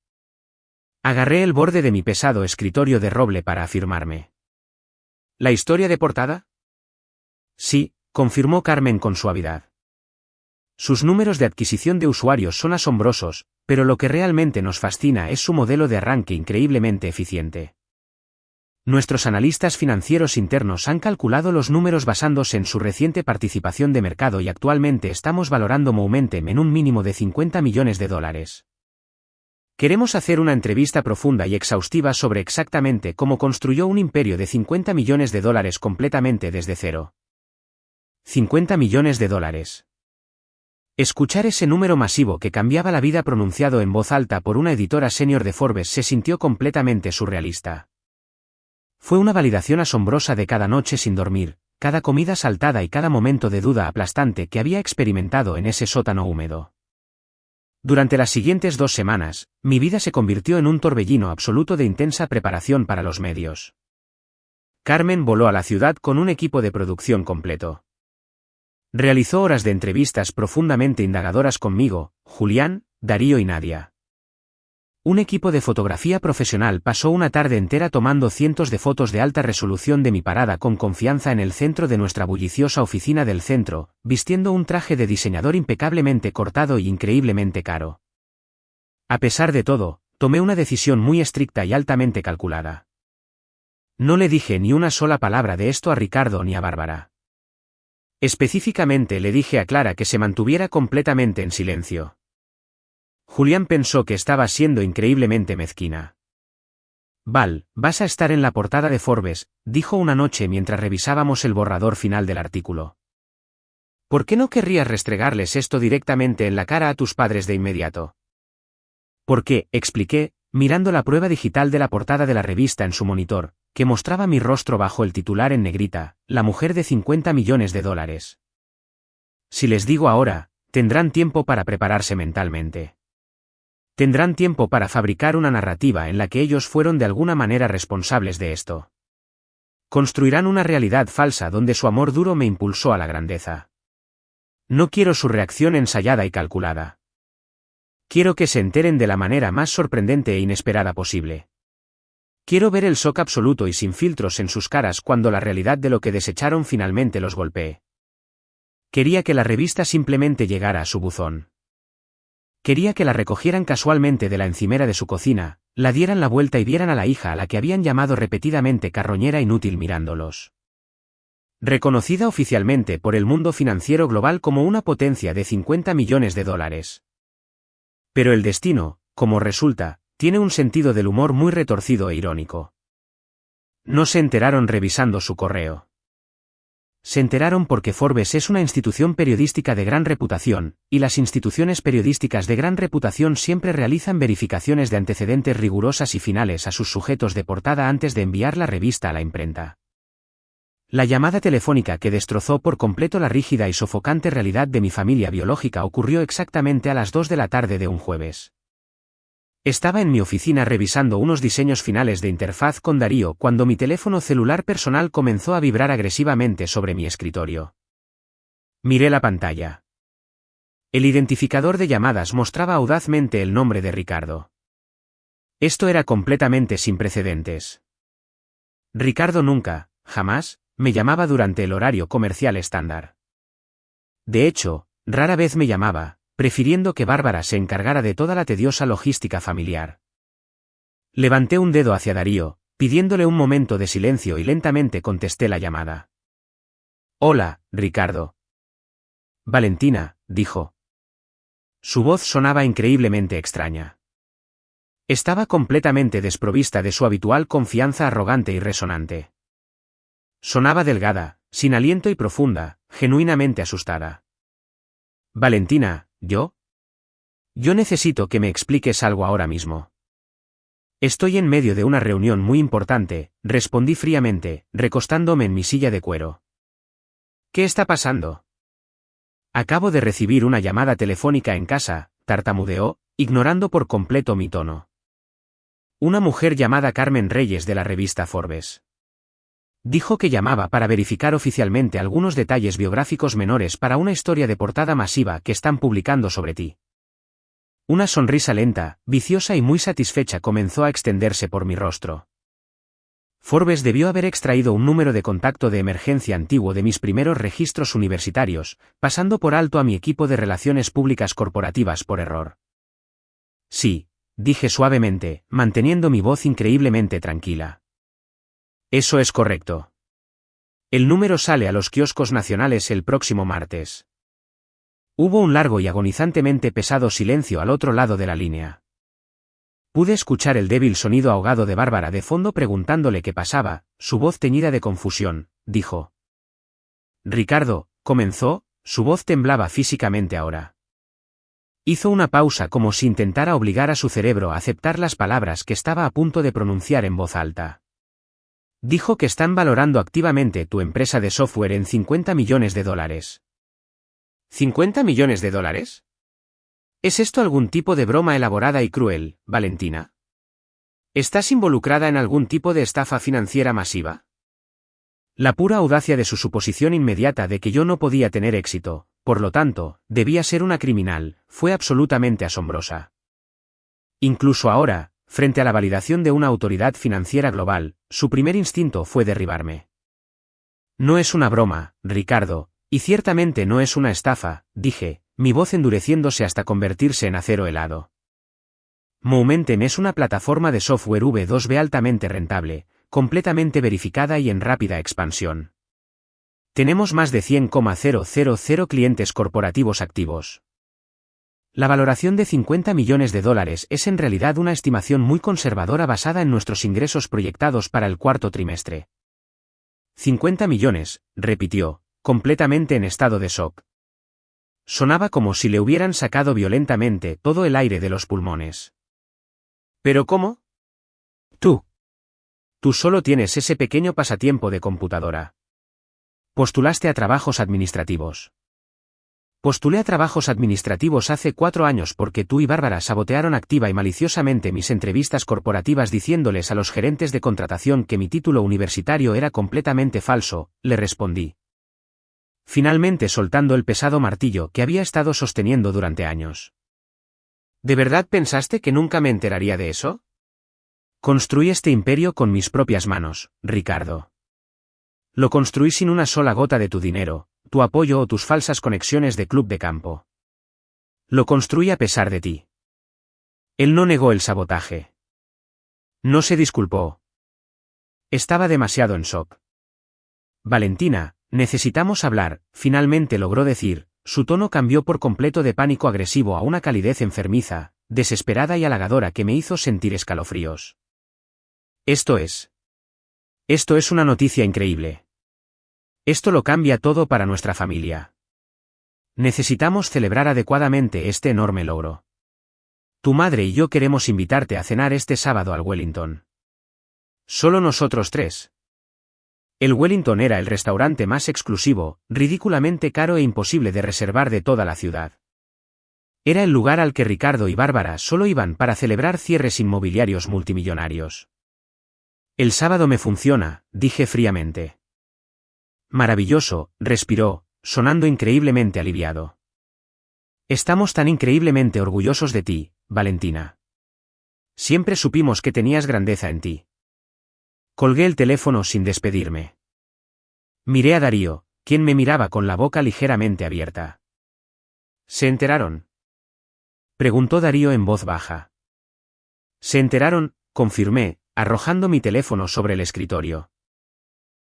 Agarré el borde de mi pesado escritorio de roble para afirmarme. ¿La historia de portada? Sí, confirmó Carmen con suavidad. Sus números de adquisición de usuarios son asombrosos, pero lo que realmente nos fascina es su modelo de arranque increíblemente eficiente. Nuestros analistas financieros internos han calculado los números basándose en su reciente participación de mercado y actualmente estamos valorando Momentum en un mínimo de $50 millones. Queremos hacer una entrevista profunda y exhaustiva sobre exactamente cómo construyó un imperio de $50 millones completamente desde cero. $50 millones. Escuchar ese número masivo que cambiaba la vida pronunciado en voz alta por una editora senior de Forbes se sintió completamente surrealista. Fue una validación asombrosa de cada noche sin dormir, cada comida saltada y cada momento de duda aplastante que había experimentado en ese sótano húmedo. Durante las siguientes 2 semanas, mi vida se convirtió en un torbellino absoluto de intensa preparación para los medios. Carmen voló a la ciudad con un equipo de producción completo. Realizó horas de entrevistas profundamente indagadoras conmigo, Julián, Darío y Nadia. Un equipo de fotografía profesional pasó una tarde entera tomando cientos de fotos de alta resolución de mi parada con confianza en el centro de nuestra bulliciosa oficina del centro, vistiendo un traje de diseñador impecablemente cortado y increíblemente caro. A pesar de todo, tomé una decisión muy estricta y altamente calculada. No le dije ni una sola palabra de esto a Ricardo ni a Bárbara. Específicamente le dije a Clara que se mantuviera completamente en silencio. Julián pensó que estaba siendo increíblemente mezquina. Val, vas a estar en la portada de Forbes, dijo una noche mientras revisábamos el borrador final del artículo. ¿Por qué no querrías restregarles esto directamente en la cara a tus padres de inmediato? Porque, expliqué, mirando la prueba digital de la portada de la revista en su monitor, que mostraba mi rostro bajo el titular en negrita, la mujer de 50 millones de dólares. Si les digo ahora, tendrán tiempo para prepararse mentalmente. Tendrán tiempo para fabricar una narrativa en la que ellos fueron de alguna manera responsables de esto. Construirán una realidad falsa donde su amor duro me impulsó a la grandeza. No quiero su reacción ensayada y calculada. Quiero que se enteren de la manera más sorprendente e inesperada posible. Quiero ver el shock absoluto y sin filtros en sus caras cuando la realidad de lo que desecharon finalmente los golpee. Quería que la revista simplemente llegara a su buzón. Quería que la recogieran casualmente de la encimera de su cocina, la dieran la vuelta y vieran a la hija a la que habían llamado repetidamente carroñera inútil mirándolos. Reconocida oficialmente por el mundo financiero global como una potencia de 50 millones de dólares. Pero el destino, como resulta, tiene un sentido del humor muy retorcido e irónico. No se enteraron revisando su correo. Se enteraron porque Forbes es una institución periodística de gran reputación, y las instituciones periodísticas de gran reputación siempre realizan verificaciones de antecedentes rigurosas y finales a sus sujetos de portada antes de enviar la revista a la imprenta. La llamada telefónica que destrozó por completo la rígida y sofocante realidad de mi familia biológica ocurrió exactamente a las 2 de la tarde de un jueves. Estaba en mi oficina revisando unos diseños finales de interfaz con Darío cuando mi teléfono celular personal comenzó a vibrar agresivamente sobre mi escritorio. Miré la pantalla. El identificador de llamadas mostraba audazmente el nombre de Ricardo. Esto era completamente sin precedentes. Ricardo nunca, jamás, me llamaba durante el horario comercial estándar. De hecho, rara vez me llamaba, prefiriendo que Bárbara se encargara de toda la tediosa logística familiar. Levanté un dedo hacia Darío, pidiéndole un momento de silencio y lentamente contesté la llamada. Hola, Ricardo. Valentina, dijo. Su voz sonaba increíblemente extraña. Estaba completamente desprovista de su habitual confianza arrogante y resonante. Sonaba delgada, sin aliento y profunda, genuinamente asustada. Valentina, ¿yo? Yo necesito que me expliques algo ahora mismo. Estoy en medio de una reunión muy importante, respondí fríamente, recostándome en mi silla de cuero. ¿Qué está pasando? Acabo de recibir una llamada telefónica en casa, tartamudeó, ignorando por completo mi tono. Una mujer llamada Carmen Reyes de la revista Forbes. Dijo que llamaba para verificar oficialmente algunos detalles biográficos menores para una historia de portada masiva que están publicando sobre ti. Una sonrisa lenta, viciosa y muy satisfecha comenzó a extenderse por mi rostro. Forbes debió haber extraído un número de contacto de emergencia antiguo de mis primeros registros universitarios, pasando por alto a mi equipo de relaciones públicas corporativas por error. Sí, dije suavemente, manteniendo mi voz increíblemente tranquila. Eso es correcto. El número sale a los kioscos nacionales el próximo martes. Hubo un largo y agonizantemente pesado silencio al otro lado de la línea. Pude escuchar el débil sonido ahogado de Bárbara de fondo preguntándole qué pasaba, su voz teñida de confusión, dijo. Ricardo, comenzó, su voz temblaba físicamente ahora. Hizo una pausa como si intentara obligar a su cerebro a aceptar las palabras que estaba a punto de pronunciar en voz alta. Dijo que están valorando activamente tu empresa de software en 50 millones de dólares. ¿50 millones de dólares? ¿Es esto algún tipo de broma elaborada y cruel, Valentina? ¿Estás involucrada en algún tipo de estafa financiera masiva? La pura audacia de su suposición inmediata de que yo no podía tener éxito, por lo tanto, debía ser una criminal, fue absolutamente asombrosa. Incluso ahora, frente a la validación de una autoridad financiera global, su primer instinto fue derribarme. No es una broma, Ricardo, y ciertamente no es una estafa, dije, mi voz endureciéndose hasta convertirse en acero helado. Momenten es una plataforma de software V2B altamente rentable, completamente verificada y en rápida expansión. Tenemos más de 100,000 clientes corporativos activos. La valoración de 50 millones de dólares es en realidad una estimación muy conservadora basada en nuestros ingresos proyectados para el cuarto trimestre. 50 millones, repitió, completamente en estado de shock. Sonaba como si le hubieran sacado violentamente todo el aire de los pulmones. ¿Pero cómo? Tú. Tú solo tienes ese pequeño pasatiempo de computadora. Postulaste a trabajos administrativos. Postulé a trabajos administrativos hace 4 años porque tú y Bárbara sabotearon activa y maliciosamente mis entrevistas corporativas diciéndoles a los gerentes de contratación que mi título universitario era completamente falso, le respondí. Finalmente soltando el pesado martillo que había estado sosteniendo durante años. ¿De verdad pensaste que nunca me enteraría de eso? Construí este imperio con mis propias manos, Ricardo. Lo construí sin una sola gota de tu dinero, tu apoyo o tus falsas conexiones de club de campo. Lo construí a pesar de ti. Él no negó el sabotaje. No se disculpó. Estaba demasiado en shock. Valentina, necesitamos hablar, finalmente logró decir, su tono cambió por completo de pánico agresivo a una calidez enfermiza, desesperada y halagadora que me hizo sentir escalofríos. Esto es una noticia increíble. Esto lo cambia todo para nuestra familia. Necesitamos celebrar adecuadamente este enorme logro. Tu madre y yo queremos invitarte a cenar este sábado al Wellington. Solo nosotros 3. El Wellington era el restaurante más exclusivo, ridículamente caro e imposible de reservar de toda la ciudad. Era el lugar al que Ricardo y Bárbara solo iban para celebrar cierres inmobiliarios multimillonarios. El sábado me funciona, dije fríamente. Maravilloso, respiró, sonando increíblemente aliviado. Estamos tan increíblemente orgullosos de ti, Valentina. Siempre supimos que tenías grandeza en ti. Colgué el teléfono sin despedirme. Miré a Darío, quien me miraba con la boca ligeramente abierta. ¿Se enteraron? Preguntó Darío en voz baja. Se enteraron, confirmé, arrojando mi teléfono sobre el escritorio.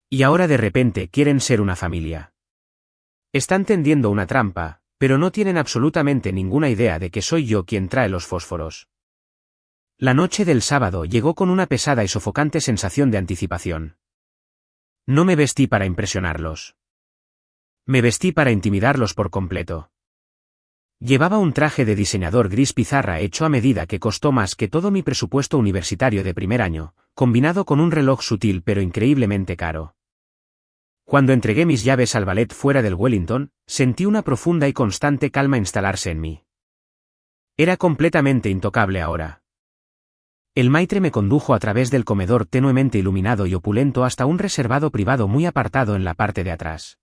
Y ahora de repente quieren ser una familia. Están tendiendo una trampa, pero no tienen absolutamente ninguna idea de que soy yo quien trae los fósforos. La noche del sábado llegó con una pesada y sofocante sensación de anticipación. No me vestí para impresionarlos. Me vestí para intimidarlos por completo. Llevaba un traje de diseñador gris pizarra hecho a medida que costó más que todo mi presupuesto universitario de primer año, combinado con un reloj sutil pero increíblemente caro. Cuando entregué mis llaves al ballet fuera del Wellington, sentí una profunda y constante calma instalarse en mí. Era completamente intocable ahora. El maitre me condujo a través del comedor tenuemente iluminado y opulento hasta un reservado privado muy apartado en la parte de atrás.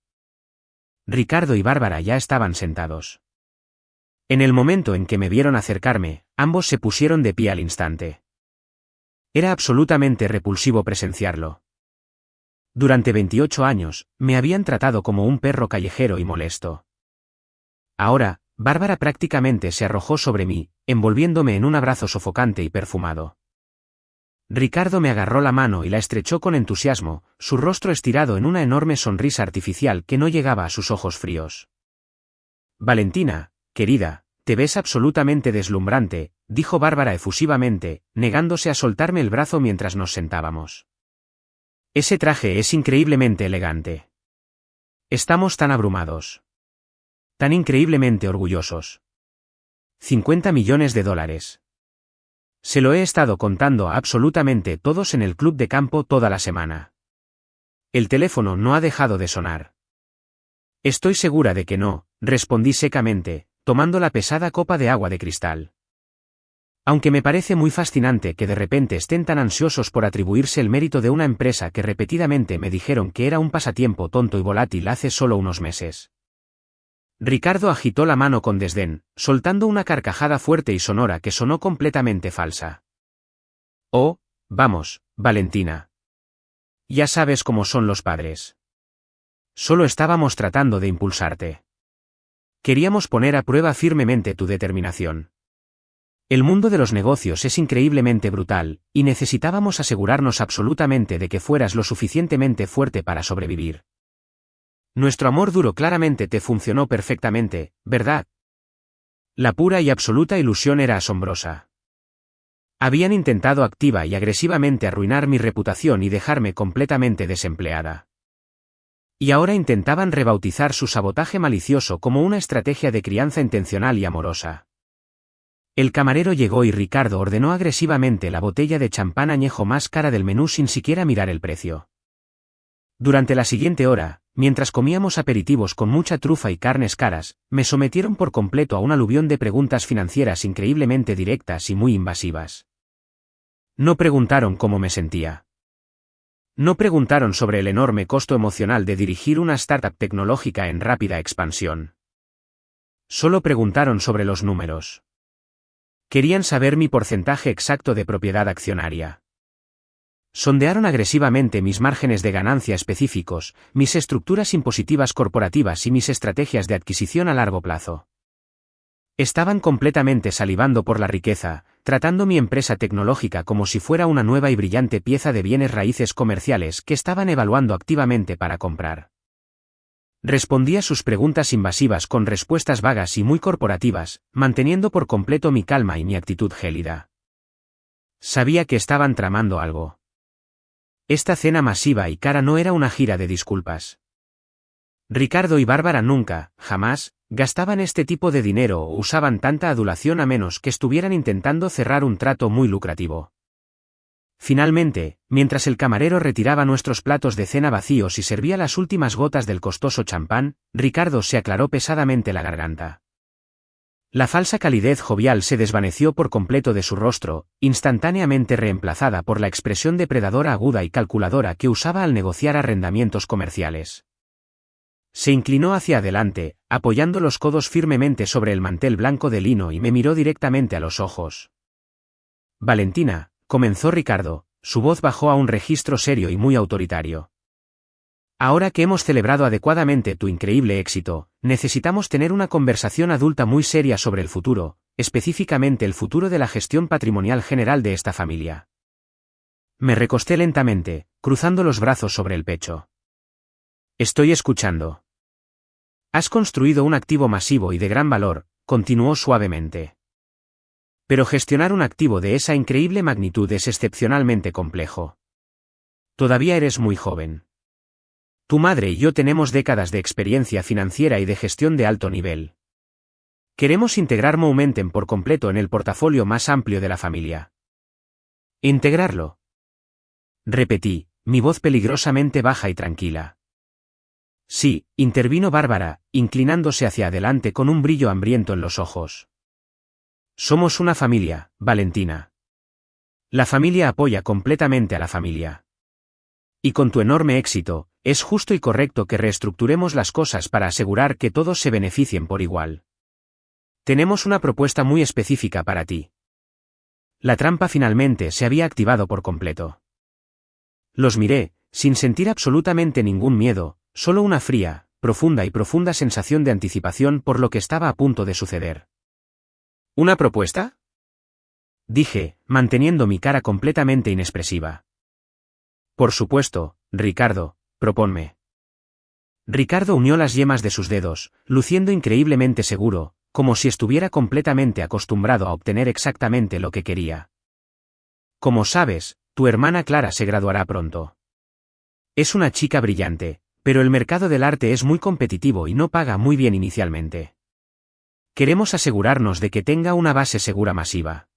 Ricardo y Bárbara ya estaban sentados. En el momento en que me vieron acercarme, ambos se pusieron de pie al instante. Era absolutamente repulsivo presenciarlo. Durante 28 años, me habían tratado como un perro callejero y molesto. Ahora, Bárbara prácticamente se arrojó sobre mí, envolviéndome en un abrazo sofocante y perfumado. Ricardo me agarró la mano y la estrechó con entusiasmo, su rostro estirado en una enorme sonrisa artificial que no llegaba a sus ojos fríos. Valentina, querida, te ves absolutamente deslumbrante, dijo Bárbara efusivamente, negándose a soltarme el brazo mientras nos sentábamos. Ese traje es increíblemente elegante. Estamos tan abrumados. Tan increíblemente orgullosos. 50 millones de dólares. Se lo he estado contando a absolutamente todos en el club de campo toda la semana. El teléfono no ha dejado de sonar. Estoy segura de que no, respondí secamente, tomando la pesada copa de agua de cristal. Aunque me parece muy fascinante que de repente estén tan ansiosos por atribuirse el mérito de una empresa que repetidamente me dijeron que era un pasatiempo tonto y volátil hace solo unos meses. Ricardo agitó la mano con desdén, soltando una carcajada fuerte y sonora que sonó completamente falsa. Oh, vamos, Valentina. Ya sabes cómo son los padres. Solo estábamos tratando de impulsarte. Queríamos poner a prueba firmemente tu determinación. El mundo de los negocios es increíblemente brutal, y necesitábamos asegurarnos absolutamente de que fueras lo suficientemente fuerte para sobrevivir. Nuestro amor duro claramente te funcionó perfectamente, ¿verdad? La pura y absoluta ilusión era asombrosa. Habían intentado activa y agresivamente arruinar mi reputación y dejarme completamente desempleada. Y ahora intentaban rebautizar su sabotaje malicioso como una estrategia de crianza intencional y amorosa. El camarero llegó y Ricardo ordenó agresivamente la botella de champán añejo más cara del menú sin siquiera mirar el precio. Durante la siguiente hora, mientras comíamos aperitivos con mucha trufa y carnes caras, me sometieron por completo a un aluvión de preguntas financieras increíblemente directas y muy invasivas. No preguntaron cómo me sentía. No preguntaron sobre el enorme costo emocional de dirigir una startup tecnológica en rápida expansión. Solo preguntaron sobre los números. Querían saber mi porcentaje exacto de propiedad accionaria. Sondearon agresivamente mis márgenes de ganancia específicos, mis estructuras impositivas corporativas y mis estrategias de adquisición a largo plazo. Estaban completamente salivando por la riqueza, tratando mi empresa tecnológica como si fuera una nueva y brillante pieza de bienes raíces comerciales que estaban evaluando activamente para comprar. Respondí a sus preguntas invasivas con respuestas vagas y muy corporativas, manteniendo por completo mi calma y mi actitud gélida. Sabía que estaban tramando algo. Esta cena masiva y cara no era una gira de disculpas. Ricardo y Bárbara nunca, jamás, gastaban este tipo de dinero o usaban tanta adulación a menos que estuvieran intentando cerrar un trato muy lucrativo. Finalmente, mientras el camarero retiraba nuestros platos de cena vacíos y servía las últimas gotas del costoso champán, Ricardo se aclaró pesadamente la garganta. La falsa calidez jovial se desvaneció por completo de su rostro, instantáneamente reemplazada por la expresión depredadora aguda y calculadora que usaba al negociar arrendamientos comerciales. Se inclinó hacia adelante, apoyando los codos firmemente sobre el mantel blanco de lino y me miró directamente a los ojos. Valentina, comenzó Ricardo, su voz bajó a un registro serio y muy autoritario. Ahora que hemos celebrado adecuadamente tu increíble éxito, necesitamos tener una conversación adulta muy seria sobre el futuro, específicamente el futuro de la gestión patrimonial general de esta familia. Me recosté lentamente, cruzando los brazos sobre el pecho. Estoy escuchando. Has construido un activo masivo y de gran valor, continuó suavemente. Pero gestionar un activo de esa increíble magnitud es excepcionalmente complejo. Todavía eres muy joven. Tu madre y yo tenemos décadas de experiencia financiera y de gestión de alto nivel. Queremos integrar Momentum por completo en el portafolio más amplio de la familia. ¿Integrarlo? Repetí, mi voz peligrosamente baja y tranquila. Sí, intervino Bárbara, inclinándose hacia adelante con un brillo hambriento en los ojos. Somos una familia, Valentina. La familia apoya completamente a la familia. Y con tu enorme éxito, es justo y correcto que reestructuremos las cosas para asegurar que todos se beneficien por igual. Tenemos una propuesta muy específica para ti. La trampa finalmente se había activado por completo. Los miré, sin sentir absolutamente ningún miedo, solo una fría, profunda sensación de anticipación por lo que estaba a punto de suceder. ¿Una propuesta? Dije, manteniendo mi cara completamente inexpresiva. Por supuesto, Ricardo, proponme. Ricardo unió las yemas de sus dedos, luciendo increíblemente seguro, como si estuviera completamente acostumbrado a obtener exactamente lo que quería. Como sabes, tu hermana Clara se graduará pronto. Es una chica brillante, pero el mercado del arte es muy competitivo y no paga muy bien inicialmente. Queremos asegurarnos de que tenga una base segura masiva.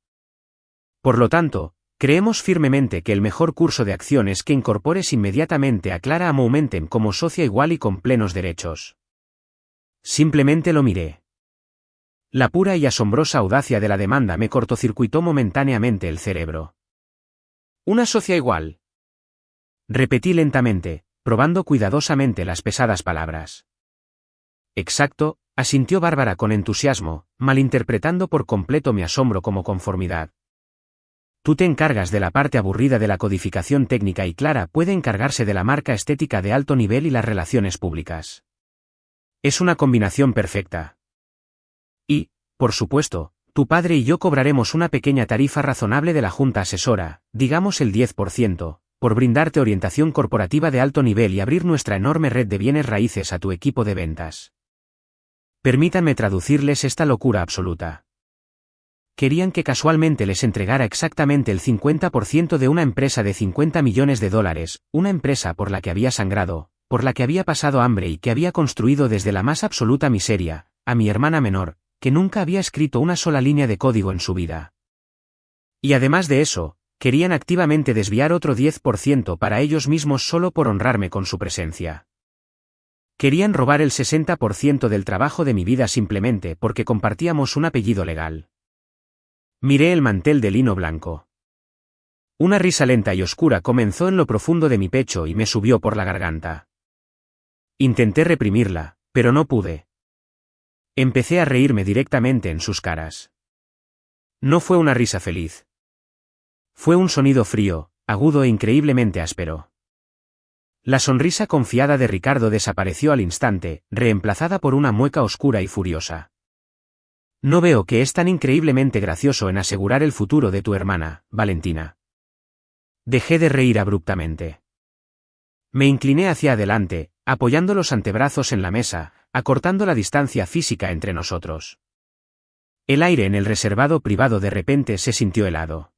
Por lo tanto, creemos firmemente que el mejor curso de acción es que incorpores inmediatamente a Clara a Momentum como socia igual y con plenos derechos. Simplemente lo miré. La pura y asombrosa audacia de la demanda me cortocircuitó momentáneamente el cerebro. ¿Una socia igual? Repetí lentamente, probando cuidadosamente las pesadas palabras. Exacto, asintió Bárbara con entusiasmo, malinterpretando por completo mi asombro como conformidad. Tú te encargas de la parte aburrida de la codificación técnica y Clara puede encargarse de la marca estética de alto nivel y las relaciones públicas. Es una combinación perfecta. Y, por supuesto, tu padre y yo cobraremos una pequeña tarifa razonable de la junta asesora, digamos el 10%, por brindarte orientación corporativa de alto nivel y abrir nuestra enorme red de bienes raíces a tu equipo de ventas. Permítanme traducirles esta locura absoluta. Querían que casualmente les entregara exactamente el 50% de una empresa de $50 millones, una empresa por la que había sangrado, por la que había pasado hambre y que había construido desde la más absoluta miseria, a mi hermana menor, que nunca había escrito una sola línea de código en su vida. Y además de eso, querían activamente desviar otro 10% para ellos mismos solo por honrarme con su presencia. Querían robar el 60% del trabajo de mi vida simplemente porque compartíamos un apellido legal. Miré el mantel de lino blanco. Una risa lenta y oscura comenzó en lo profundo de mi pecho y me subió por la garganta. Intenté reprimirla, pero no pude. Empecé a reírme directamente en sus caras. No fue una risa feliz. Fue un sonido frío, agudo e increíblemente áspero. La sonrisa confiada de Ricardo desapareció al instante, reemplazada por una mueca oscura y furiosa. No veo que es tan increíblemente gracioso en asegurar el futuro de tu hermana, Valentina. Dejé de reír abruptamente. Me incliné hacia adelante, apoyando los antebrazos en la mesa, acortando la distancia física entre nosotros. El aire en el reservado privado de repente se sintió helado.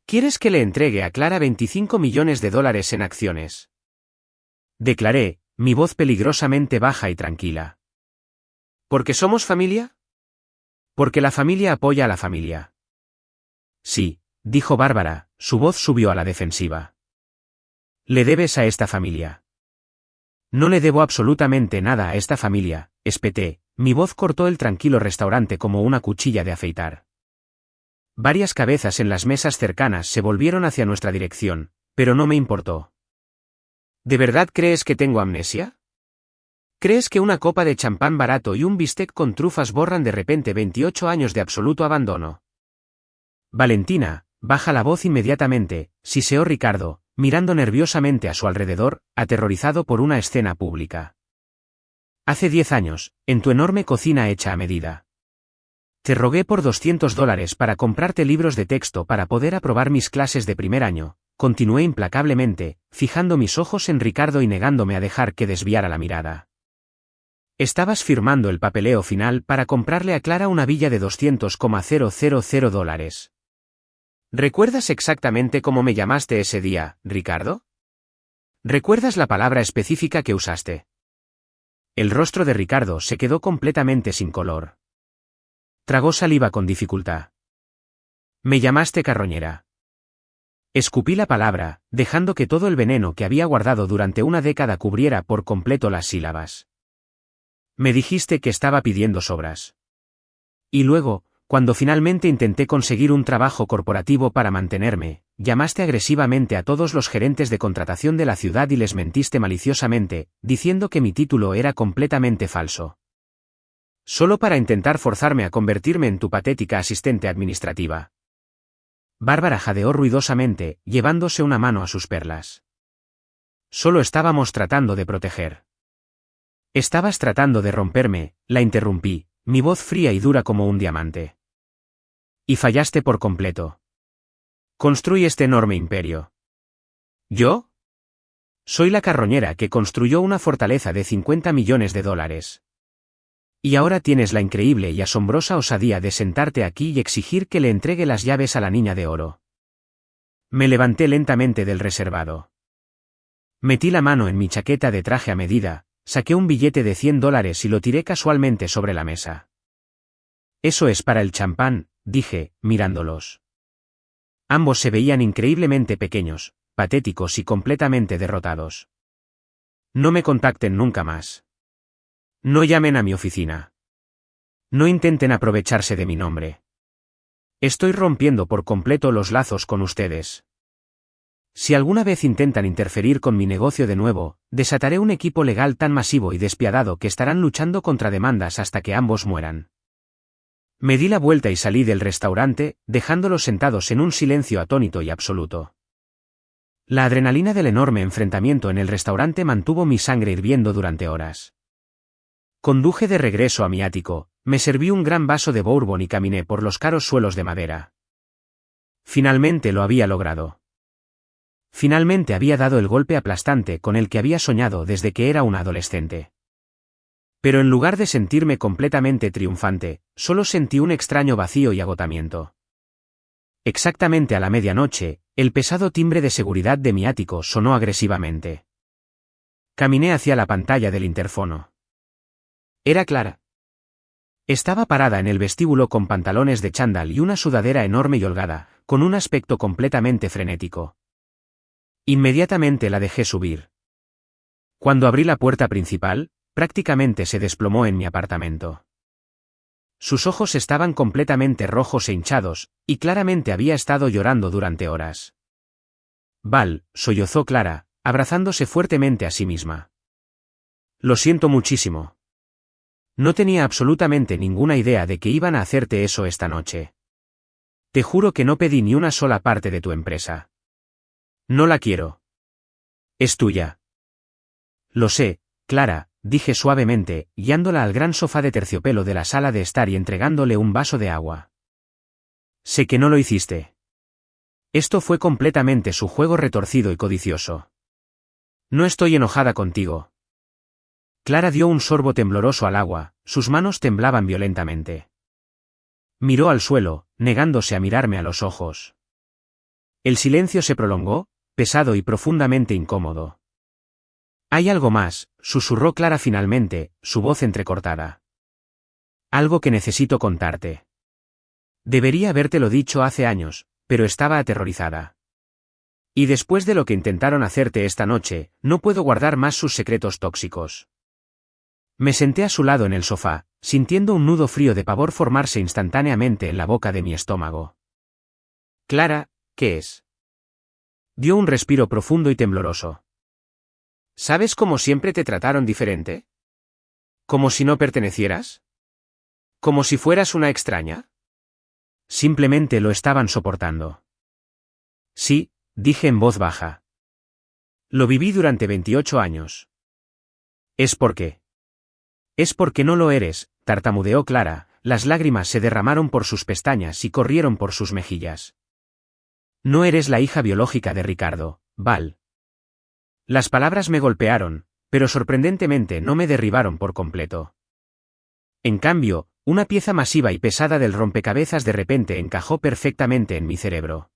¿Quieres que le entregue a Clara 25 millones de dólares en acciones? Declaré, mi voz peligrosamente baja y tranquila. ¿Porque somos familia? Porque la familia apoya a la familia. Sí, dijo Bárbara, su voz subió a la defensiva. Le debes a esta familia. No le debo absolutamente nada a esta familia, espeté, mi voz cortó el tranquilo restaurante como una cuchilla de afeitar. Varias cabezas en las mesas cercanas se volvieron hacia nuestra dirección, pero no me importó. ¿De verdad crees que tengo amnesia? ¿Crees que una copa de champán barato y un bistec con trufas borran de repente 28 años de absoluto abandono? Valentina, baja la voz inmediatamente, siseó Ricardo, mirando nerviosamente a su alrededor, aterrorizado por una escena pública. Hace 10 años, en tu enorme cocina hecha a medida. Te rogué por $200 para comprarte libros de texto para poder aprobar mis clases de primer año, continué implacablemente, fijando mis ojos en Ricardo y negándome a dejar que desviara la mirada. Estabas firmando el papeleo final para comprarle a Clara una villa de $200,000. ¿Recuerdas exactamente cómo me llamaste ese día, Ricardo? ¿Recuerdas la palabra específica que usaste? El rostro de Ricardo se quedó completamente sin color. Tragó saliva con dificultad. Me llamaste carroñera. Escupí la palabra, dejando que todo el veneno que había guardado durante una década cubriera por completo las sílabas. Me dijiste que estaba pidiendo sobras. Y luego, cuando finalmente intenté conseguir un trabajo corporativo para mantenerme, llamaste agresivamente a todos los gerentes de contratación de la ciudad y les mentiste maliciosamente, diciendo que mi título era completamente falso. Solo para intentar forzarme a convertirme en tu patética asistente administrativa. Bárbara jadeó ruidosamente, llevándose una mano a sus perlas. Solo estábamos tratando de proteger. Estabas tratando de romperme, la interrumpí, mi voz fría y dura como un diamante. Y fallaste por completo. Construí este enorme imperio. ¿Yo? Soy la carroñera que construyó una fortaleza de $50 millones. Y ahora tienes la increíble y asombrosa osadía de sentarte aquí y exigir que le entregue las llaves a la niña de oro. Me levanté lentamente del reservado. Metí la mano en mi chaqueta de traje a medida, saqué un billete de $100 y lo tiré casualmente sobre la mesa. Eso es para el champán, dije, mirándolos. Ambos se veían increíblemente pequeños, patéticos y completamente derrotados. No me contacten nunca más. No llamen a mi oficina. No intenten aprovecharse de mi nombre. Estoy rompiendo por completo los lazos con ustedes. Si alguna vez intentan interferir con mi negocio de nuevo, desataré un equipo legal tan masivo y despiadado que estarán luchando contra demandas hasta que ambos mueran. Me di la vuelta y salí del restaurante, dejándolos sentados en un silencio atónito y absoluto. La adrenalina del enorme enfrentamiento en el restaurante mantuvo mi sangre hirviendo durante horas. Conduje de regreso a mi ático, me serví un gran vaso de bourbon y caminé por los caros suelos de madera. Finalmente lo había logrado. Finalmente había dado el golpe aplastante con el que había soñado desde que era una adolescente. Pero en lugar de sentirme completamente triunfante, solo sentí un extraño vacío y agotamiento. Exactamente a la medianoche, el pesado timbre de seguridad de mi ático sonó agresivamente. Caminé hacia la pantalla del interfono. Era Clara. Estaba parada en el vestíbulo con pantalones de chándal y una sudadera enorme y holgada, con un aspecto completamente frenético. Inmediatamente la dejé subir. Cuando abrí la puerta principal, prácticamente se desplomó en mi apartamento. Sus ojos estaban completamente rojos e hinchados, y claramente había estado llorando durante horas. Val, sollozó Clara, abrazándose fuertemente a sí misma. Lo siento muchísimo. No tenía absolutamente ninguna idea de que iban a hacerte eso esta noche. Te juro que no pedí ni una sola parte de tu empresa. No la quiero. Es tuya. Lo sé, Clara, dije suavemente, guiándola al gran sofá de terciopelo de la sala de estar y entregándole un vaso de agua. Sé que no lo hiciste. Esto fue completamente su juego retorcido y codicioso. No estoy enojada contigo. Clara dio un sorbo tembloroso al agua, sus manos temblaban violentamente. Miró al suelo, negándose a mirarme a los ojos. El silencio se prolongó, pesado y profundamente incómodo. Hay algo más, susurró Clara finalmente, su voz entrecortada. Algo que necesito contarte. Debería habértelo dicho hace años, pero estaba aterrorizada. Y después de lo que intentaron hacerte esta noche, no puedo guardar más sus secretos tóxicos. Me senté a su lado en el sofá, sintiendo un nudo frío de pavor formarse instantáneamente en la boca de mi estómago. Clara, ¿qué es? Dio un respiro profundo y tembloroso. ¿Sabes cómo siempre te trataron diferente? ¿Como si no pertenecieras? ¿Como si fueras una extraña? Simplemente lo estaban soportando. Sí, dije en voz baja. Lo viví durante 28 años. ¿Es por qué? Es porque no lo eres, tartamudeó Clara, las lágrimas se derramaron por sus pestañas y corrieron por sus mejillas. No eres la hija biológica de Ricardo, Val. Las palabras me golpearon, pero sorprendentemente no me derribaron por completo. En cambio, una pieza masiva y pesada del rompecabezas de repente encajó perfectamente en mi cerebro.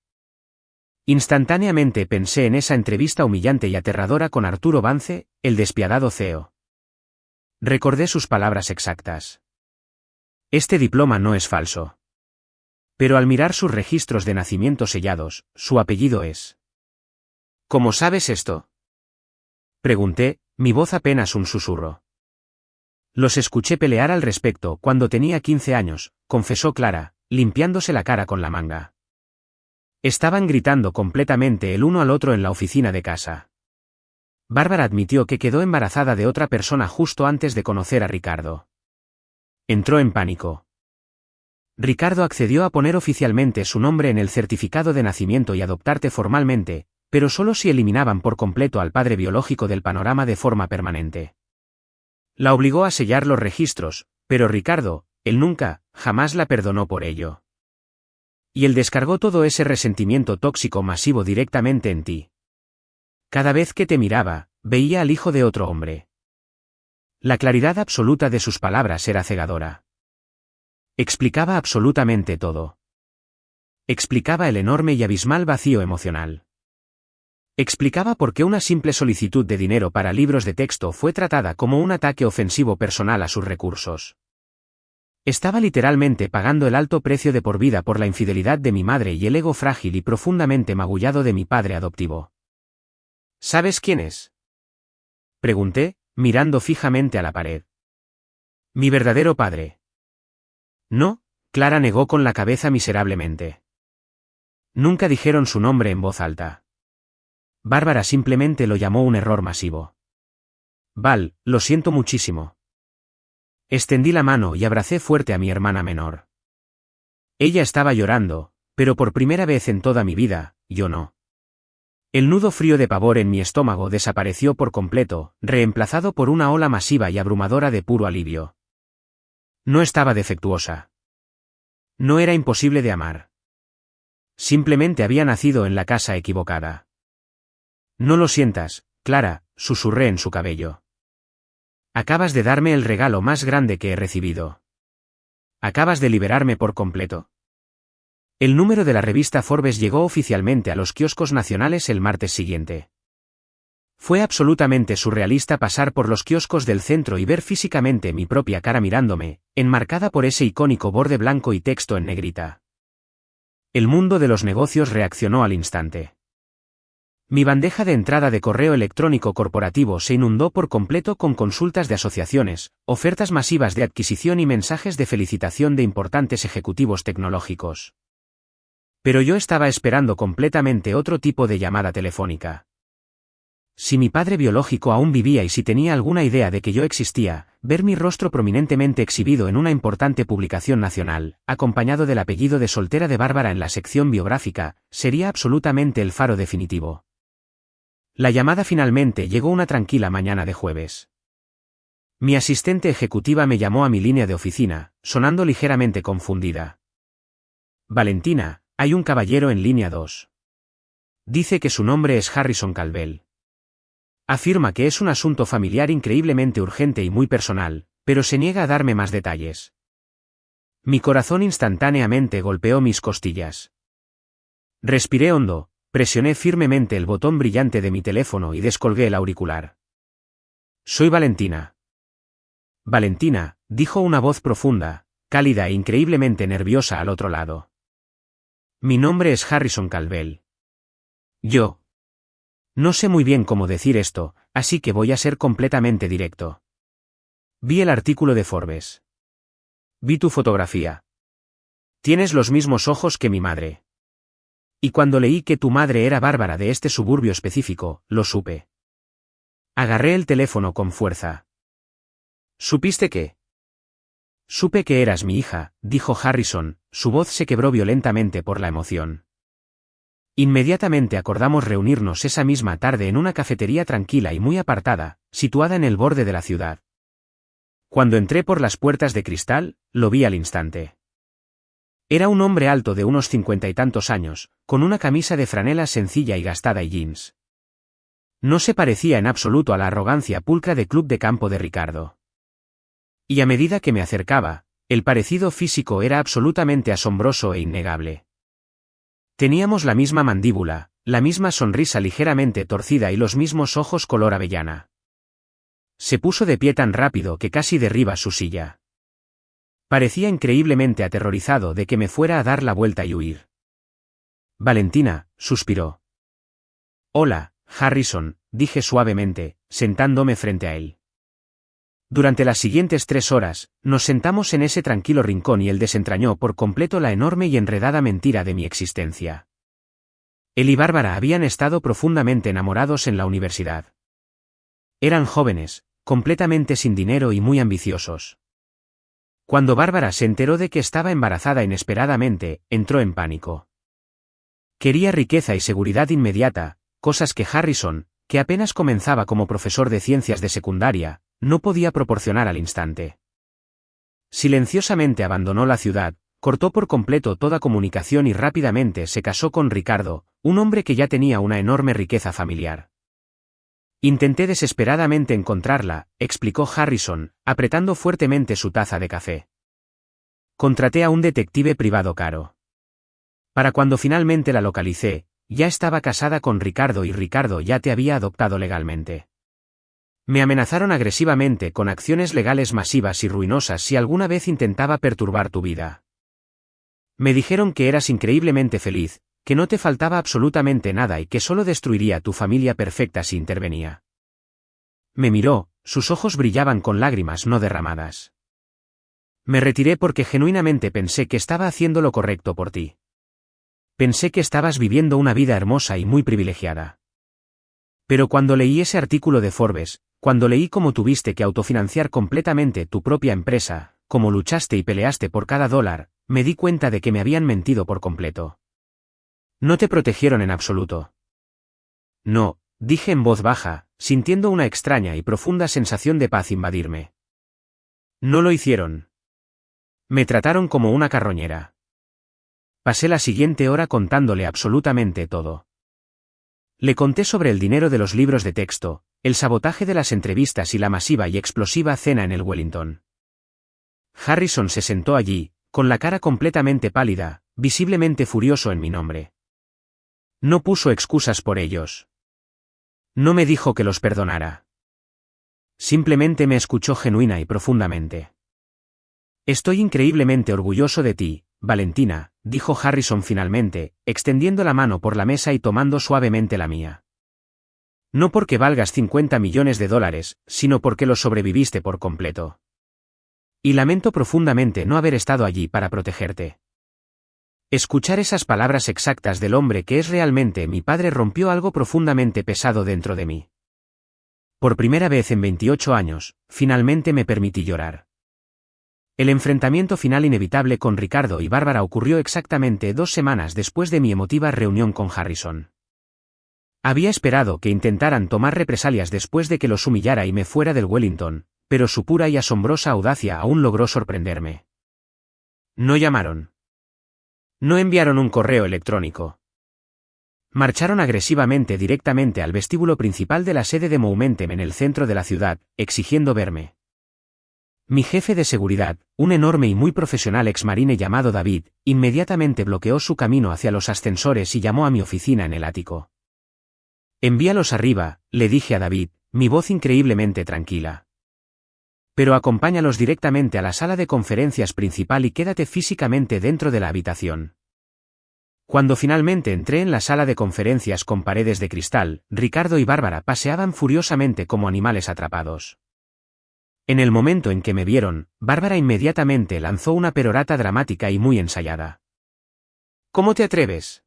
Instantáneamente pensé en esa entrevista humillante y aterradora con Arturo Vance, el despiadado CEO. Recordé sus palabras exactas. Este diploma no es falso. Pero al mirar sus registros de nacimiento sellados, su apellido es. ¿Cómo sabes esto? Pregunté, mi voz apenas un susurro. Los escuché pelear al respecto cuando tenía 15 años, confesó Clara, limpiándose la cara con la manga. Estaban gritando completamente el uno al otro en la oficina de casa. Bárbara admitió que quedó embarazada de otra persona justo antes de conocer a Ricardo. Entró en pánico. Ricardo accedió a poner oficialmente su nombre en el certificado de nacimiento y adoptarte formalmente, pero solo si eliminaban por completo al padre biológico del panorama de forma permanente. La obligó a sellar los registros, pero Ricardo, él nunca, jamás la perdonó por ello. Y él descargó todo ese resentimiento tóxico masivo directamente en ti. Cada vez que te miraba, veía al hijo de otro hombre. La claridad absoluta de sus palabras era cegadora. Explicaba absolutamente todo. Explicaba el enorme y abismal vacío emocional. Explicaba por qué una simple solicitud de dinero para libros de texto fue tratada como un ataque ofensivo personal a sus recursos. Estaba literalmente pagando el alto precio de por vida por la infidelidad de mi madre y el ego frágil y profundamente magullado de mi padre adoptivo. ¿Sabes quién es? Pregunté, mirando fijamente a la pared. Mi verdadero padre. No, Clara negó con la cabeza miserablemente. Nunca dijeron su nombre en voz alta. Bárbara simplemente lo llamó un error masivo. Val, lo siento muchísimo. Extendí la mano y abracé fuerte a mi hermana menor. Ella estaba llorando, pero por primera vez en toda mi vida, yo no. El nudo frío de pavor en mi estómago desapareció por completo, reemplazado por una ola masiva y abrumadora de puro alivio. No estaba defectuosa. No era imposible de amar. Simplemente había nacido en la casa equivocada. No lo sientas, Clara, susurré en su cabello. Acabas de darme el regalo más grande que he recibido. Acabas de liberarme por completo. El número de la revista Forbes llegó oficialmente a los kioscos nacionales el martes siguiente. Fue absolutamente surrealista pasar por los kioscos del centro y ver físicamente mi propia cara mirándome, enmarcada por ese icónico borde blanco y texto en negrita. El mundo de los negocios reaccionó al instante. Mi bandeja de entrada de correo electrónico corporativo se inundó por completo con consultas de asociaciones, ofertas masivas de adquisición y mensajes de felicitación de importantes ejecutivos tecnológicos. Pero yo estaba esperando completamente otro tipo de llamada telefónica. Si mi padre biológico aún vivía y si tenía alguna idea de que yo existía, ver mi rostro prominentemente exhibido en una importante publicación nacional, acompañado del apellido de soltera de Bárbara en la sección biográfica, sería absolutamente el faro definitivo. La llamada finalmente llegó una tranquila mañana de jueves. Mi asistente ejecutiva me llamó a mi línea de oficina, sonando ligeramente confundida. Valentina, hay un caballero en línea 2. Dice que su nombre es Harrison Calvel. Afirma que es un asunto familiar increíblemente urgente y muy personal, pero se niega a darme más detalles. Mi corazón instantáneamente golpeó mis costillas. Respiré hondo, presioné firmemente el botón brillante de mi teléfono y descolgué el auricular. Soy Valentina. Valentina, dijo una voz profunda, cálida e increíblemente nerviosa al otro lado. Mi nombre es Harrison Calvel. Yo. No sé muy bien cómo decir esto, así que voy a ser completamente directo. Vi el artículo de Forbes. Vi tu fotografía. Tienes los mismos ojos que mi madre. Y cuando leí que tu madre era Bárbara de este suburbio específico, lo supe. Agarré el teléfono con fuerza. ¿Supiste qué? Supe que eras mi hija, dijo Harrison, su voz se quebró violentamente por la emoción. Inmediatamente acordamos reunirnos esa misma tarde en una cafetería tranquila y muy apartada, situada en el borde de la ciudad. Cuando entré por las puertas de cristal, lo vi al instante. Era un hombre alto de unos 50 y tantos años, con una camisa de franela sencilla y gastada y jeans. No se parecía en absoluto a la arrogancia pulcra de club de campo de Ricardo. Y a medida que me acercaba, el parecido físico era absolutamente asombroso e innegable. Teníamos la misma mandíbula, la misma sonrisa ligeramente torcida y los mismos ojos color avellana. Se puso de pie tan rápido que casi derriba su silla. Parecía increíblemente aterrorizado de que me fuera a dar la vuelta y huir. Valentina, suspiró. Hola, Harrison, dije suavemente, sentándome frente a él. Durante las siguientes 3 horas, nos sentamos en ese tranquilo rincón y él desentrañó por completo la enorme y enredada mentira de mi existencia. Él y Bárbara habían estado profundamente enamorados en la universidad. Eran jóvenes, completamente sin dinero y muy ambiciosos. Cuando Bárbara se enteró de que estaba embarazada inesperadamente, entró en pánico. Quería riqueza y seguridad inmediata, cosas que Harrison, que apenas comenzaba como profesor de ciencias de secundaria, no podía proporcionar al instante. Silenciosamente abandonó la ciudad, cortó por completo toda comunicación y rápidamente se casó con Ricardo, un hombre que ya tenía una enorme riqueza familiar. Intenté desesperadamente encontrarla, explicó Harrison, apretando fuertemente su taza de café. Contraté a un detective privado caro. Para cuando finalmente la localicé, ya estaba casada con Ricardo y Ricardo ya te había adoptado legalmente. Me amenazaron agresivamente con acciones legales masivas y ruinosas si alguna vez intentaba perturbar tu vida. Me dijeron que eras increíblemente feliz, que no te faltaba absolutamente nada y que solo destruiría tu familia perfecta si intervenía. Me miró, sus ojos brillaban con lágrimas no derramadas. Me retiré porque genuinamente pensé que estaba haciendo lo correcto por ti. Pensé que estabas viviendo una vida hermosa y muy privilegiada. Pero cuando leí ese artículo de Forbes, cuando leí cómo tuviste que autofinanciar completamente tu propia empresa, cómo luchaste y peleaste por cada dólar, me di cuenta de que me habían mentido por completo. No te protegieron en absoluto. No, dije en voz baja, sintiendo una extraña y profunda sensación de paz invadirme. No lo hicieron. Me trataron como una carroñera. Pasé la siguiente hora contándole absolutamente todo. Le conté sobre el dinero de los libros de texto, el sabotaje de las entrevistas y la masiva y explosiva cena en el Wellington. Harrison se sentó allí, con la cara completamente pálida, visiblemente furioso en mi nombre. No puso excusas por ellos. No me dijo que los perdonara. Simplemente me escuchó genuina y profundamente. Estoy increíblemente orgulloso de ti, Valentina, dijo Harrison finalmente, extendiendo la mano por la mesa y tomando suavemente la mía. No porque valgas $50 millones, sino porque lo sobreviviste por completo. Y lamento profundamente no haber estado allí para protegerte. Escuchar esas palabras exactas del hombre que es realmente mi padre rompió algo profundamente pesado dentro de mí. Por primera vez en 28 años, finalmente me permití llorar. El enfrentamiento final inevitable con Ricardo y Bárbara ocurrió exactamente 2 semanas después de mi emotiva reunión con Harrison. Había esperado que intentaran tomar represalias después de que los humillara y me fuera del Wellington, pero su pura y asombrosa audacia aún logró sorprenderme. No llamaron. No enviaron un correo electrónico. Marcharon agresivamente directamente al vestíbulo principal de la sede de Momentum en el centro de la ciudad, exigiendo verme. Mi jefe de seguridad, un enorme y muy profesional exmarine llamado David, inmediatamente bloqueó su camino hacia los ascensores y llamó a mi oficina en el ático. Envíalos arriba, le dije a David, mi voz increíblemente tranquila. Pero acompáñalos directamente a la sala de conferencias principal y quédate físicamente dentro de la habitación. Cuando finalmente entré en la sala de conferencias con paredes de cristal, Ricardo y Bárbara paseaban furiosamente como animales atrapados. En el momento en que me vieron, Bárbara inmediatamente lanzó una perorata dramática y muy ensayada. ¿Cómo te atreves?,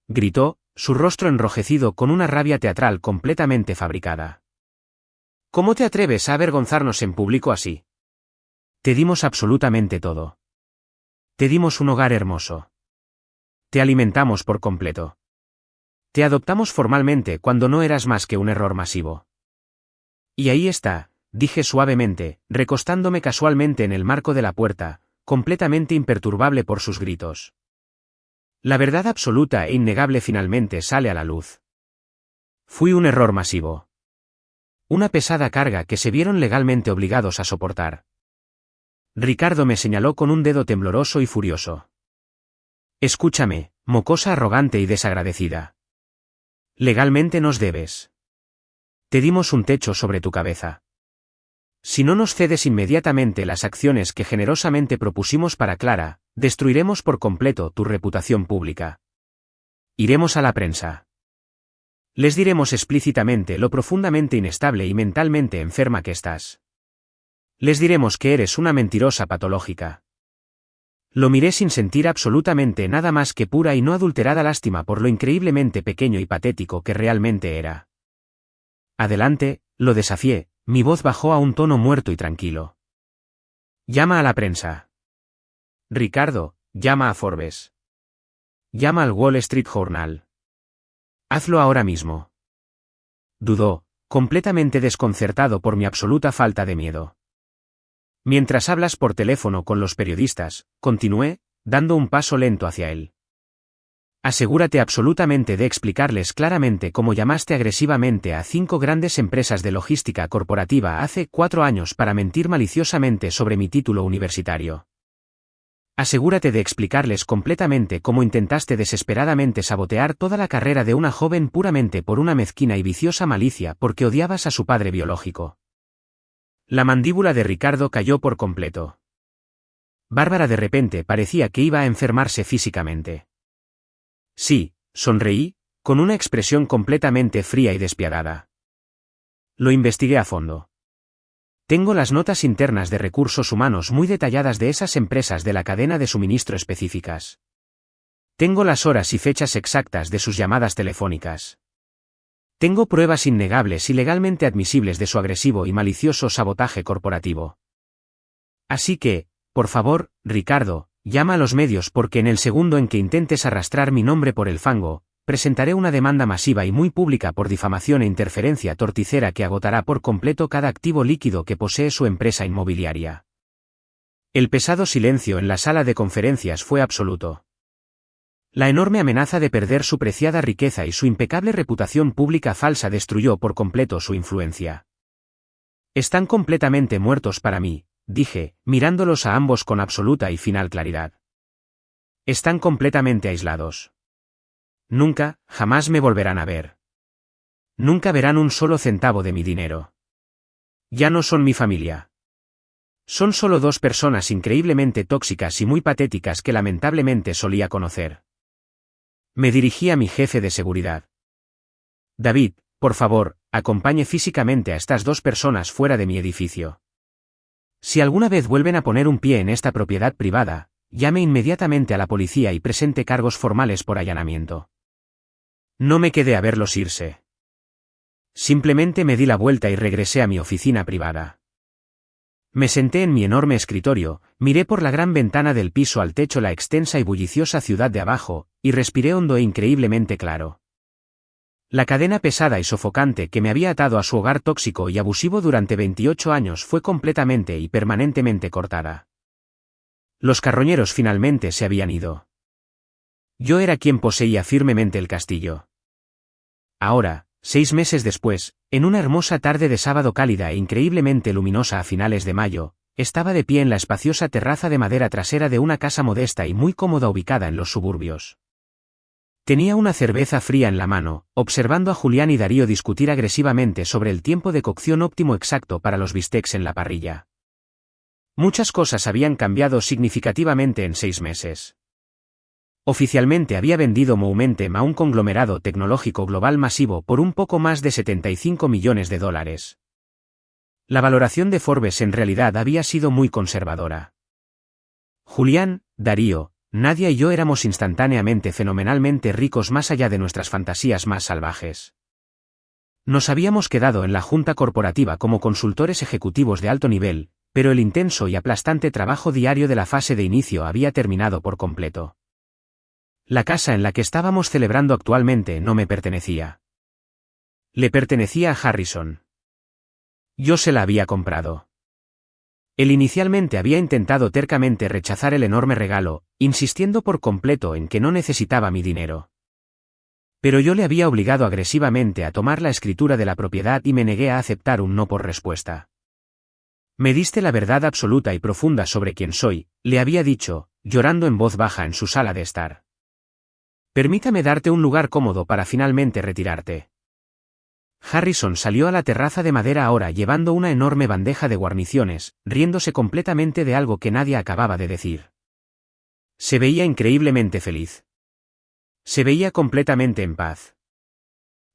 gritó, su rostro enrojecido con una rabia teatral completamente fabricada. ¿Cómo te atreves a avergonzarnos en público así? Te dimos absolutamente todo. Te dimos un hogar hermoso. Te alimentamos por completo. Te adoptamos formalmente cuando no eras más que un error masivo. Y ahí está, dije suavemente, recostándome casualmente en el marco de la puerta, completamente imperturbable por sus gritos. La verdad absoluta e innegable finalmente sale a la luz. Fui un error masivo. Una pesada carga que se vieron legalmente obligados a soportar. Ricardo me señaló con un dedo tembloroso y furioso. Escúchame, mocosa arrogante y desagradecida. Legalmente nos debes. Te dimos un techo sobre tu cabeza. Si no nos cedes inmediatamente las acciones que generosamente propusimos para Clara, destruiremos por completo tu reputación pública. Iremos a la prensa. Les diremos explícitamente lo profundamente inestable y mentalmente enferma que estás. Les diremos que eres una mentirosa patológica. Lo miré sin sentir absolutamente nada más que pura y no adulterada lástima por lo increíblemente pequeño y patético que realmente era. Adelante, lo desafié, mi voz bajó a un tono muerto y tranquilo. Llama a la prensa. Ricardo, llama a Forbes. Llama al Wall Street Journal. Hazlo ahora mismo. Dudó, completamente desconcertado por mi absoluta falta de miedo. Mientras hablas por teléfono con los periodistas, continué, dando un paso lento hacia él. Asegúrate absolutamente de explicarles claramente cómo llamaste agresivamente a 5 grandes empresas de logística corporativa hace 4 años para mentir maliciosamente sobre mi título universitario. Asegúrate de explicarles completamente cómo intentaste desesperadamente sabotear toda la carrera de una joven puramente por una mezquina y viciosa malicia porque odiabas a su padre biológico. La mandíbula de Ricardo cayó por completo. Bárbara de repente parecía que iba a enfermarse físicamente. Sí, sonreí, con una expresión completamente fría y despiadada. Lo investigué a fondo. Tengo las notas internas de recursos humanos muy detalladas de esas empresas de la cadena de suministro específicas. Tengo las horas y fechas exactas de sus llamadas telefónicas. Tengo pruebas innegables y legalmente admisibles de su agresivo y malicioso sabotaje corporativo. Así que, por favor, Ricardo, llama a los medios porque en el segundo en que intentes arrastrar mi nombre por el fango, presentaré una demanda masiva y muy pública por difamación e interferencia torticera que agotará por completo cada activo líquido que posee su empresa inmobiliaria. El pesado silencio en la sala de conferencias fue absoluto. La enorme amenaza de perder su preciada riqueza y su impecable reputación pública falsa destruyó por completo su influencia. Están completamente muertos para mí, dije, mirándolos a ambos con absoluta y final claridad. Están completamente aislados. Nunca, jamás me volverán a ver. Nunca verán un solo centavo de mi dinero. Ya no son mi familia. Son solo dos personas increíblemente tóxicas y muy patéticas que lamentablemente solía conocer. Me dirigí a mi jefe de seguridad. David, por favor, acompañe físicamente a estas dos personas fuera de mi edificio. Si alguna vez vuelven a poner un pie en esta propiedad privada, llame inmediatamente a la policía y presente cargos formales por allanamiento. No me quedé a verlos irse. Simplemente me di la vuelta y regresé a mi oficina privada. Me senté en mi enorme escritorio, miré por la gran ventana del piso al techo la extensa y bulliciosa ciudad de abajo, y respiré hondo e increíblemente claro. La cadena pesada y sofocante que me había atado a su hogar tóxico y abusivo durante 28 años fue completamente y permanentemente cortada. Los carroñeros finalmente se habían ido. Yo era quien poseía firmemente el castillo. Ahora, 6 meses después, en una hermosa tarde de sábado cálida e increíblemente luminosa a finales de mayo, estaba de pie en la espaciosa terraza de madera trasera de una casa modesta y muy cómoda ubicada en los suburbios. Tenía una cerveza fría en la mano, observando a Julián y Darío discutir agresivamente sobre el tiempo de cocción óptimo exacto para los bistecs en la parrilla. Muchas cosas habían cambiado significativamente en 6 meses. Oficialmente había vendido Momentum a un conglomerado tecnológico global masivo por un poco más de 75 millones de dólares. La valoración de Forbes en realidad había sido muy conservadora. Julián, Darío, Nadia y yo éramos instantáneamente fenomenalmente ricos más allá de nuestras fantasías más salvajes. Nos habíamos quedado en la junta corporativa como consultores ejecutivos de alto nivel, pero el intenso y aplastante trabajo diario de la fase de inicio había terminado por completo. La casa en la que estábamos celebrando actualmente no me pertenecía. Le pertenecía a Harrison. Yo se la había comprado. Él inicialmente había intentado tercamente rechazar el enorme regalo, insistiendo por completo en que no necesitaba mi dinero. Pero yo le había obligado agresivamente a tomar la escritura de la propiedad y me negué a aceptar un no por respuesta. Me diste la verdad absoluta y profunda sobre quién soy, le había dicho, llorando en voz baja en su sala de estar. Permítame darte un lugar cómodo para finalmente retirarte. Harrison salió a la terraza de madera ahora llevando una enorme bandeja de guarniciones, riéndose completamente de algo que nadie acababa de decir. Se veía increíblemente feliz. Se veía completamente en paz.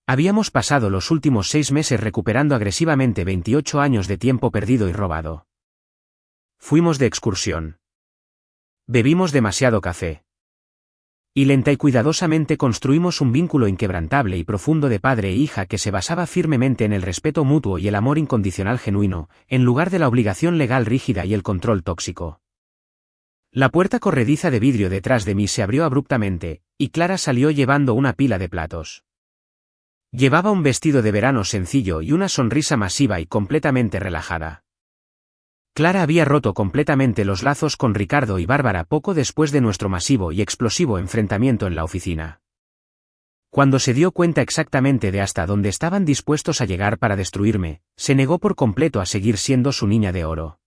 Habíamos pasado los últimos 6 meses recuperando agresivamente 28 años de tiempo perdido y robado. Fuimos de excursión. Bebimos demasiado café. Y lenta y cuidadosamente construimos un vínculo inquebrantable y profundo de padre e hija que se basaba firmemente en el respeto mutuo y el amor incondicional genuino, en lugar de la obligación legal rígida y el control tóxico. La puerta corrediza de vidrio detrás de mí se abrió abruptamente, y Clara salió llevando una pila de platos. Llevaba un vestido de verano sencillo y una sonrisa masiva y completamente relajada. Clara había roto completamente los lazos con Ricardo y Bárbara poco después de nuestro masivo y explosivo enfrentamiento en la oficina. Cuando se dio cuenta exactamente de hasta dónde estaban dispuestos a llegar para destruirme, se negó por completo a seguir siendo su niña de oro.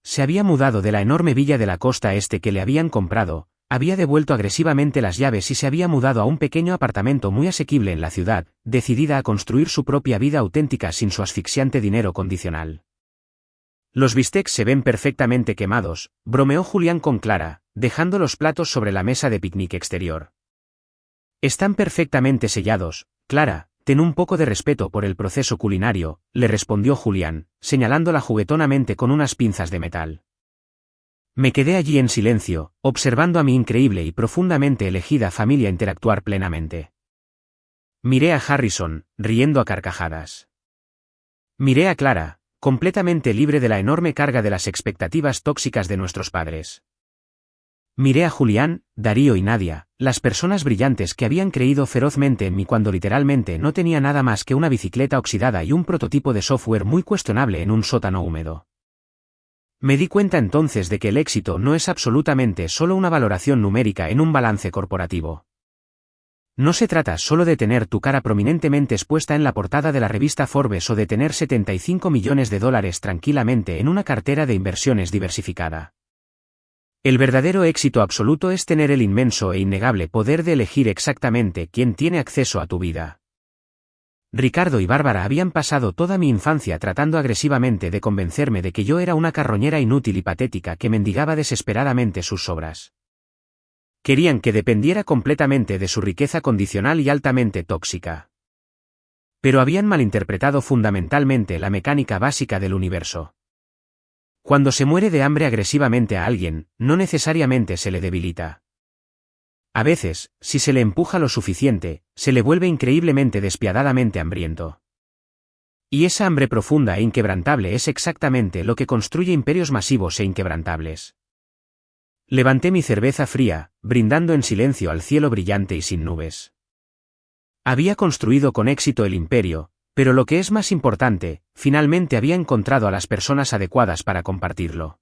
Se había mudado de la enorme villa de la costa este que le habían comprado, había devuelto agresivamente las llaves y se había mudado a un pequeño apartamento muy asequible en la ciudad, decidida a construir su propia vida auténtica sin su asfixiante dinero condicional. Los bistecs se ven perfectamente quemados, bromeó Julián con Clara, dejando los platos sobre la mesa de picnic exterior. Están perfectamente sellados, Clara, ten un poco de respeto por el proceso culinario, le respondió Julián, señalándola juguetonamente con unas pinzas de metal. Me quedé allí en silencio, observando a mi increíble y profundamente elegida familia interactuar plenamente. Miré a Harrison, riendo a carcajadas. Miré a Clara, completamente libre de la enorme carga de las expectativas tóxicas de nuestros padres. Miré a Julián, Darío y Nadia, las personas brillantes que habían creído ferozmente en mí cuando literalmente no tenía nada más que una bicicleta oxidada y un prototipo de software muy cuestionable en un sótano húmedo. Me di cuenta entonces de que el éxito no es absolutamente solo una valoración numérica en un balance corporativo. No se trata solo de tener tu cara prominentemente expuesta en la portada de la revista Forbes o de tener 75 millones de dólares tranquilamente en una cartera de inversiones diversificada. El verdadero éxito absoluto es tener el inmenso e innegable poder de elegir exactamente quién tiene acceso a tu vida. Ricardo y Bárbara habían pasado toda mi infancia tratando agresivamente de convencerme de que yo era una carroñera inútil y patética que mendigaba desesperadamente sus sobras. Querían que dependiera completamente de su riqueza condicional y altamente tóxica. Pero habían malinterpretado fundamentalmente la mecánica básica del universo. Cuando se muere de hambre agresivamente a alguien, no necesariamente se le debilita. A veces, si se le empuja lo suficiente, se le vuelve increíblemente despiadadamente hambriento. Y esa hambre profunda e inquebrantable es exactamente lo que construye imperios masivos e inquebrantables. Levanté mi cerveza fría, brindando en silencio al cielo brillante y sin nubes. Había construido con éxito el imperio, pero lo que es más importante, finalmente había encontrado a las personas adecuadas para compartirlo.